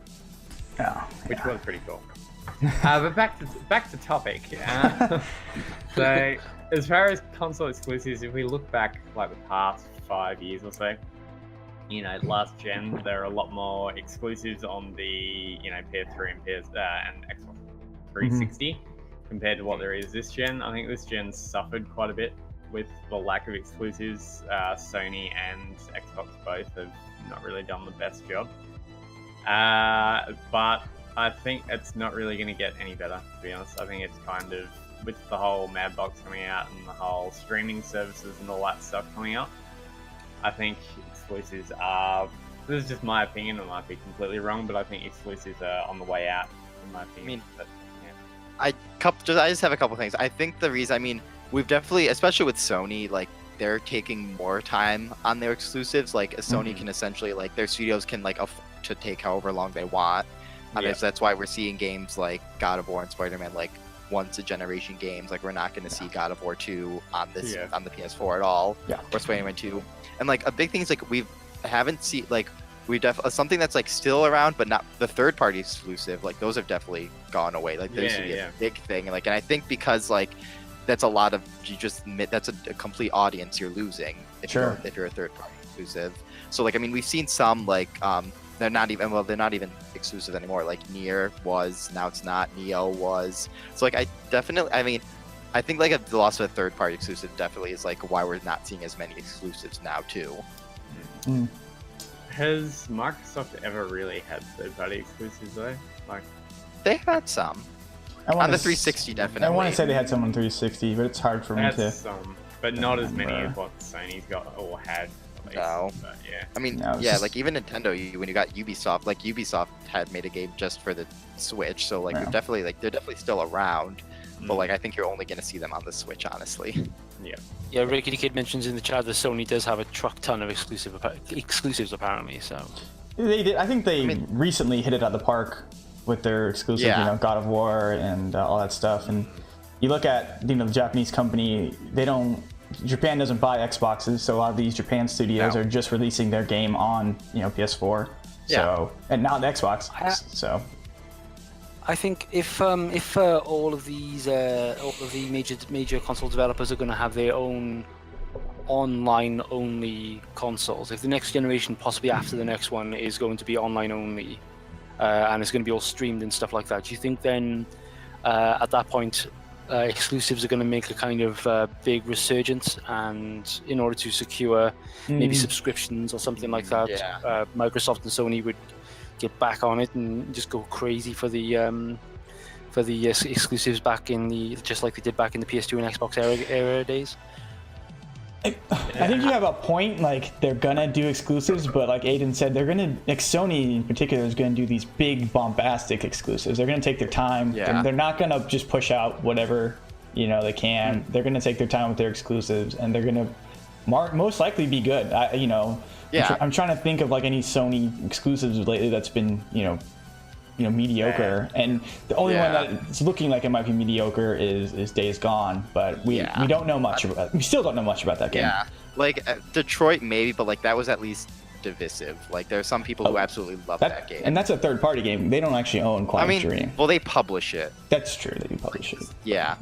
Oh, which yeah. was pretty cool. But back to topic. So as far as console exclusives, if we look back like the past 5 years or so, last gen there are a lot more exclusives on the PS3 and Xbox 360 compared to what there is this gen. I think this gen suffered quite a bit with the lack of exclusives. Sony and Xbox both have not really done the best job. But I think it's not really going to get any better, to be honest. I think it's kind of, with the whole Madbox coming out and the whole streaming services and all that stuff coming up, I think exclusives are, this is just my opinion, I might be completely wrong, but I think exclusives are on the way out, in my opinion. But, yeah. I just have a couple things. I think the reason, we've definitely, especially with Sony, like they're taking more time on their exclusives. Like a Sony can essentially, like their studios can like afford to take however long they want. Yeah. So that's why we're seeing games like God of War and Spider-Man like once a generation games. Like we're not going to see God of War 2 on this on the PS4 at all. Yeah. Or Spider-Man 2. And like a big thing is like haven't seen like we something that's like still around, but not the third-party exclusive. Like those have definitely gone away. Like there used to be a big thing. Like, and I think because like that's a lot of that's a complete audience you're losing if you're a third-party exclusive. So like we've seen some like they're not even exclusive anymore. Like Nier was, now it's not. Neo was. So like I think like the loss of a third-party exclusive definitely is like why we're not seeing as many exclusives now too. Has Microsoft ever really had third-party exclusives though? Like, They had some on the 360 definitely. I want to say they had some on 360, but it's hard for me to. some, but not as many as what Sony's got or had. At least. No. But, yeah. No, it's just- like even Nintendo, when you got Ubisoft, like Ubisoft had made a game just for the Switch, so like Yeah. they're definitely still around, but like I think you're only gonna see them on the Switch, honestly. Yeah, Rickety Kid mentions in the chat that Sony does have a truck ton of exclusives apparently. So They did. I think they recently hit it out of the park with their exclusive, Yeah. God of War and all that stuff. And you look at, the Japanese company, Japan doesn't buy Xboxes, so a lot of these Japan studios are just releasing their game on, PS4. So, and not the Xbox. So, I think if all of the major console developers are going to have their own online only consoles, if the next generation, possibly after the next one, is going to be online only, and it's going to be all streamed and stuff like that, do you think then at that point exclusives are going to make a kind of big resurgence, and in order to secure maybe subscriptions or something like that, Microsoft and Sony would get back on it and just go crazy for the exclusives back in the, just like they did back in the PS2 and Xbox era days? I think you have a point. Like, they're gonna do exclusives, but like Aiden said, they're gonna, like Sony in particular is gonna do these big bombastic exclusives. They're gonna take their time. They're not gonna just push out whatever they can. They're gonna take their time with their exclusives, and they're gonna most likely be good. I'm trying to think of like any Sony exclusives lately that's been mediocre, and the only one that's looking like it might be mediocre is Days Gone, but we don't know much about. We still don't know much about that game. Yeah, like Detroit maybe, but like that was at least divisive. Like there are some people who absolutely love that game, and that's a third-party game. They don't actually own Quantum Dream. Well, they publish it. That's true. They do publish it. Yeah.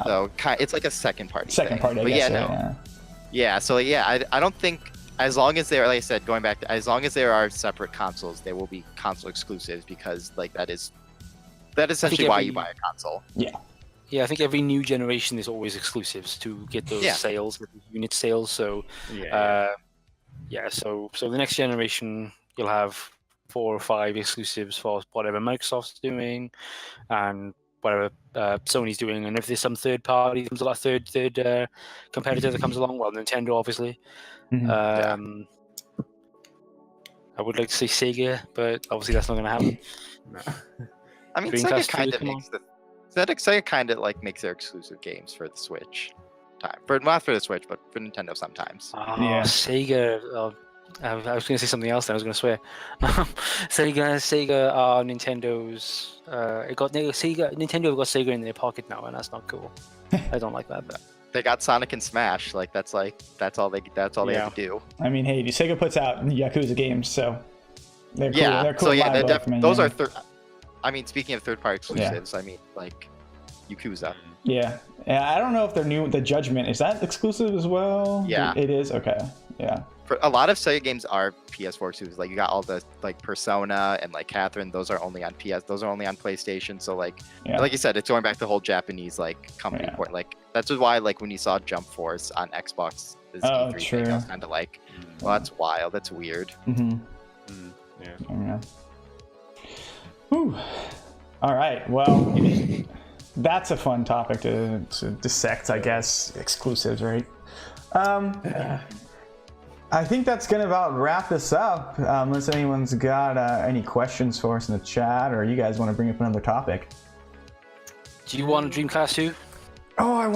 So it's like a second-party. Second-party, I guess. So I don't think. As long as they're, like I said, going back to, as long as there are separate consoles, there will be console exclusives, because like that is essentially why you buy a console. Yeah, I think every new generation is always exclusives to get those sales, the unit sales. So so the next generation you'll have 4 or 5 exclusives for whatever Microsoft's doing and whatever Sony's doing, and if there's some third party comes along, third competitor that comes along, well, Nintendo obviously. I would like to say Sega, but obviously that's not going to happen. I mean, Sega kind of makes their exclusive games for the Switch. Not for the Switch, but for Nintendo sometimes. Sega. I was going to say something else. Then I was going to swear. Sega are Nintendo's. Nintendo got Sega in their pocket now, and that's not cool. I don't like that. They got Sonic and Smash. Like that's all they have to do. I mean, hey, Sega puts out Yakuza games, so they're cool. Yeah, they're cool. So those are I mean, speaking of third-party exclusives, I mean, like Yakuza. Yeah, I don't know if they're new. The Judgment, is that exclusive as well? Yeah, it is. Okay, yeah. For a lot of Sega games are PS4 exclusives. Like you got all the like Persona and like Catherine. Those are only on PS. Those are only on PlayStation. So like you said, it's going back to the whole Japanese like company port. Like that's why like when you saw Jump Force on Xbox, this E3 thing, I was kind of like, well, that's wild. That's weird. Yeah. Whew. All right. Well, that's a fun topic to dissect, I guess. Exclusives, right? I think that's going to about wrap this up, unless anyone's got any questions for us in the chat, or you guys want to bring up another topic. Do you want a Dreamcast too? Oh, I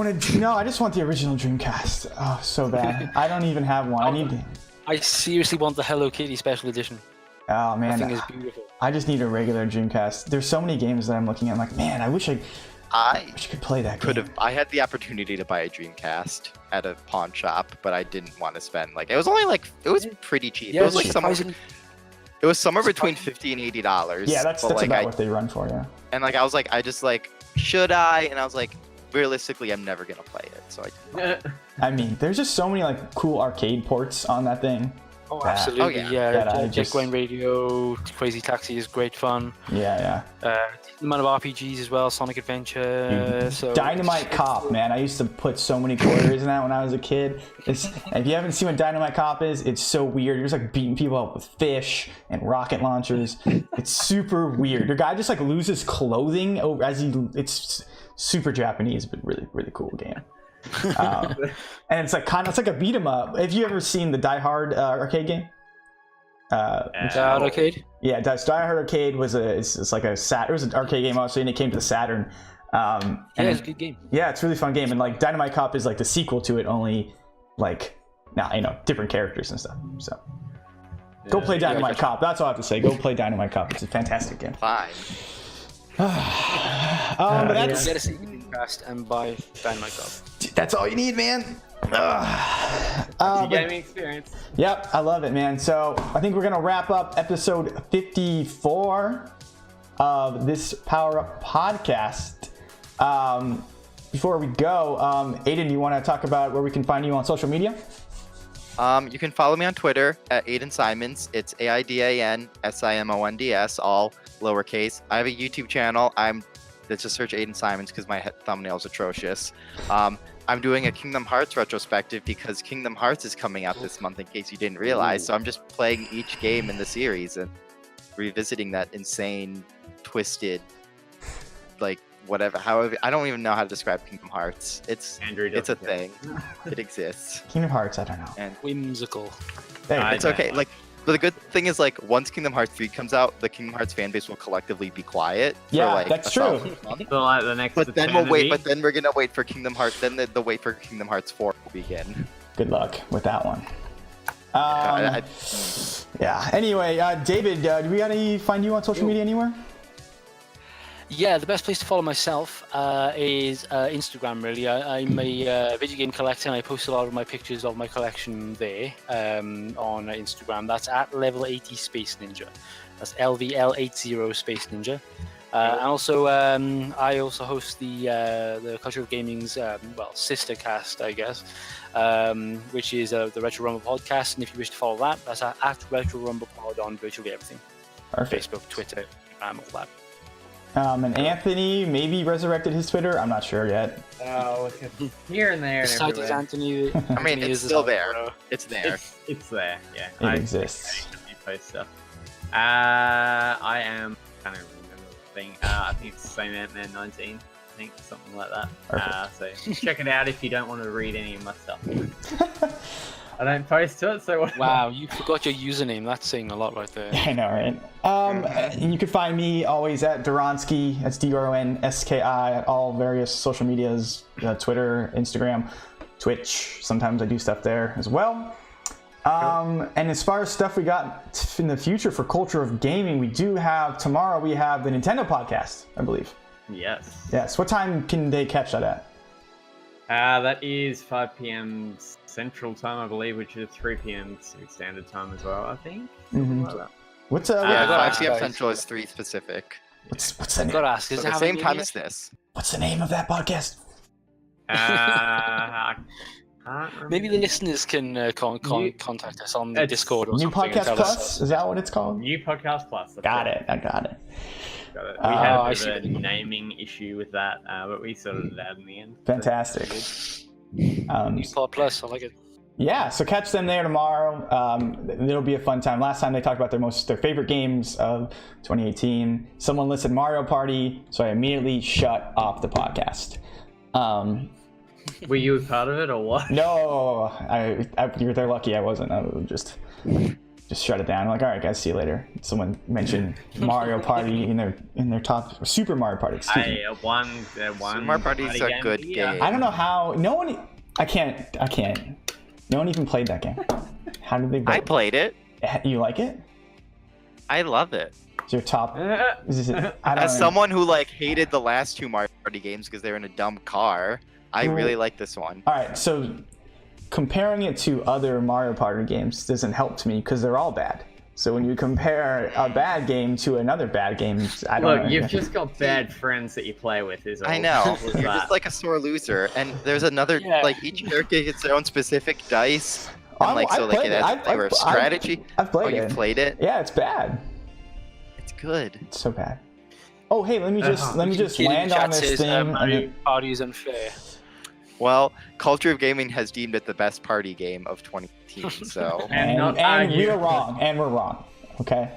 just want the original Dreamcast. Oh, so bad. I don't even have one. I seriously want the Hello Kitty Special Edition. Oh, man. That thing is beautiful. I just need a regular Dreamcast. There's so many games that I'm looking at. I'm like, man, I wish I could play that game. I had the opportunity to buy a Dreamcast at a pawn shop, but I didn't want to spend it was only it was pretty cheap. Yeah, it was somewhere between $50 and $80. Yeah, that's about what they run for, yeah. And I was like, should I? And I was like, realistically, I'm never gonna play it. So I mean, there's just so many cool arcade ports on that thing. Oh, absolutely. Jet Grind Radio, Crazy Taxi is great fun. Yeah. The amount of RPGs as well, Sonic Adventure. Dynamite Cop, man. I used to put so many quarters in that when I was a kid. If you haven't seen what Dynamite Cop is, it's so weird. You're just beating people up with fish and rocket launchers. It's super weird. Your guy just loses clothing it's super Japanese, but really, really cool game. And it's like a beat 'em up. Have you ever seen the Die Hard arcade game? Die Hard arcade? Yeah, Die Hard arcade was it was an arcade game also, and it came to the Saturn. It's a good game. Yeah, it's a really fun game, and Dynamite Cop is the sequel to it, only different characters and stuff. So go play Dynamite Cop. That's all I have to say. Go play Dynamite Cop. It's a fantastic game. Fine. But that's get a Dreamcast and buy Dynamite Cop. That's all you need, man. Gaming experience. Yep, I love it, man. So I think we're gonna wrap up episode 54 of this Power Up podcast. before we go, Aiden, you want to talk about where we can find you on social media? You can follow me on Twitter at Aiden Simons. It's AIDANSIMONDS, all lowercase. I have a YouTube channel. Just search Aiden Simons because my thumbnail's atrocious. I'm doing a Kingdom Hearts retrospective because Kingdom Hearts is coming out this month, in case you didn't realize. So I'm just playing each game in the series and revisiting that insane, twisted, like whatever. However, I don't even know how to describe Kingdom Hearts. It's a thing. It exists. Kingdom Hearts, I don't know. And Whimsical. it's okay. Like, but the good thing is, like, once Kingdom Hearts 3 comes out, the Kingdom Hearts fan base will collectively be quiet. Yeah, for, like, that's a true. solid month. So like the next. But then we'll wait. eternity. But then we're gonna wait for Kingdom Hearts. Then the wait for Kingdom Hearts 4 will begin. Good luck with that one. I- Yeah. Anyway, David, do we gotta find you on social media anywhere? Yeah, the best place to follow myself is Instagram, really. I'm a video game collector, and I post a lot of my pictures of my collection there on Instagram. That's at level 80 Space Ninja. That's LVL80 Space Ninja. And also, I also host the Culture of Gaming's sister cast, I guess, which is the Retro Rumble podcast. And if you wish to follow that, that's at Retro Rumble Pod on virtually everything. Perfect. Facebook, Twitter, all that. And Anthony maybe resurrected his Twitter. I'm not sure yet. Oh, here and there. And Besides everywhere. Anthony, I mean, it's still there. It's there. It's there. Yeah. It exists. I post stuff. I am. I can't remember the thing. I think it's the same Ant-Man 19. I think something like that. So check it out if you don't want to read any of my stuff. I don't post to it, so what? Wow, you forgot your username. That's saying a lot right there. I know, right? And you can find me always at Doronsky. That's DRONSKI at all various social medias, Twitter, Instagram, Twitch. Sometimes I do stuff there as well. And as far as stuff we got in the future for Culture of Gaming, tomorrow we have the Nintendo podcast, I believe. Yes. Yes. What time can they catch that at? That is 5 p.m. Central Time, I believe, which is 3 p.m. Pacific Standard Time as well, I think. Something like that. What's Yeah, gotta 5 ask, p.m. guys. Central is 3 Pacific. what's the I've name? got to ask, So is it the having same a time name as this. What's the name of that podcast? I can't remember. Maybe the listeners can contact us on the It's Discord or New something. and Podcast tell Plus? us. Is that what it's called? New Podcast Plus. that's Got right. it. I got it. Got it. Oh, We had I a see bit what of you a mean. naming issue with that, but we sorted it out in the end. Fantastic. New Pod Plus, I like it. Yeah, so catch them there tomorrow. It'll be a fun time. Last time they talked about their favorite games of 2018. Someone listed Mario Party, so I immediately shut off the podcast. Were you a part of it or what? No, they're lucky I wasn't. I would just shut it down. I'm like, all right, guys, see you later. Someone mentioned Mario Party in their top Super Mario Party. Excuse me. One Super Mario Party's a good game. I don't know how. No one. I can't. No one even played that game. How did they? I played it. You like it? I love it. Is your top? Is it, I don't As know. someone who hated the last two Mario Party games because they were in a dumb car, I really like this one. All right, so comparing it to other Mario Party games doesn't help to me because they're all bad. So when you compare a bad game to another bad game, I don't know. Look, you've just got bad friends that you play with. Is all. I know. Simple as You're that. just like a sore loser. And there's another, each character gets their own specific dice. And I've played it. They were strategy. I've played it. Oh, you played it? Yeah, it's bad. It's good. It's so bad. Oh, hey, let me just Kid in land on chat this says, thing. Mario Party is unfair. Well, Culture of Gaming has deemed it the best party game of 2018, so... And not and argue. we're wrong. And we're wrong. Okay.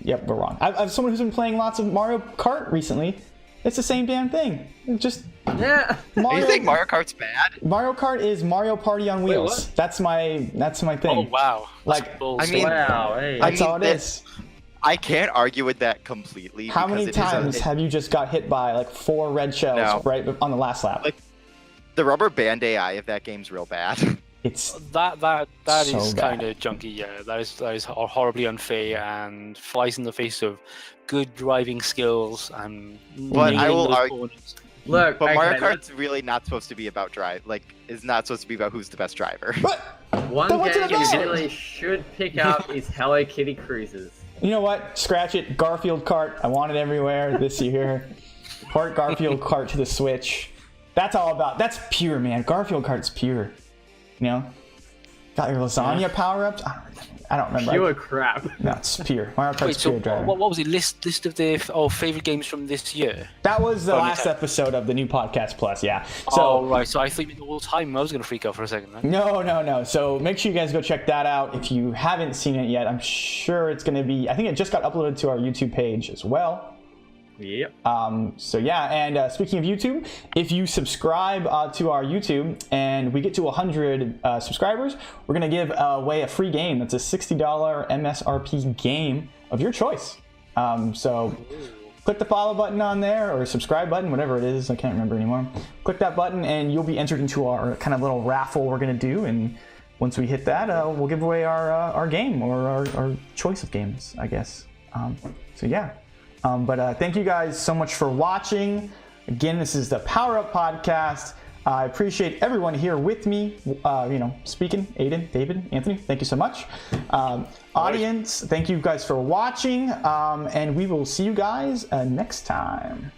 Yep, we're wrong. I've someone who's been playing lots of Mario Kart recently. It's the same damn thing. It's just Yeah. Are you think Mario Kart's bad? Mario Kart is Mario Party on wheels. what? That's my thing. Oh, wow. That's Like, bold I mean- statement. Wow. Hey. That's all it is. I can't argue with that completely. How because many it is a- times have you just got hit by like 4 red shells No. right on the last lap? Like, the rubber band AI of that game's real bad. It's That So is bad. kind of junky. Yeah, that is horribly unfair and flies in the face of good driving skills and. But I nailing will those argue- corners. Look, But Mario okay, Kart's really not supposed to be about drive. Is not supposed to be about who's the best driver. but one Then what's it game you about? really should pick up is Hello Kitty Cruises. you know what? Scratch it. Garfield Kart. I want it everywhere this year. Port Garfield Kart to the Switch. That's all about. That's pure, man. Garfield Kart's pure. You know, got your lasagna power-ups. I don't remember. Pure crap. No, it's pure. Mario Kart's Wait, so pure driver. what was it? List of the favorite games from this year. That was the Oh, last yeah. episode of the new Podcast Plus, yeah. So, Oh, right. So I thought you meant all time. I was going to freak out for a second. Man. No. So make sure you guys go check that out. If you haven't seen it yet, I'm sure it's going to be, I think it just got uploaded to our YouTube page as well. Yep. So yeah, and speaking of YouTube, if you subscribe to our YouTube and we get to 100 subscribers, we're going to give away a free game. That's a $60 MSRP game of your choice. So click the follow button on there, or subscribe button, whatever it is. I can't remember anymore. Click that button and you'll be entered into our kind of little raffle we're going to do. And once we hit that, we'll give away our game, or our choice of games, I guess. So yeah. But thank you guys so much for watching. Again, this is the Power Up Podcast. I appreciate everyone here with me, speaking. Aiden, David, Anthony, thank you so much. Audience, thank you guys for watching. And we will see you guys next time.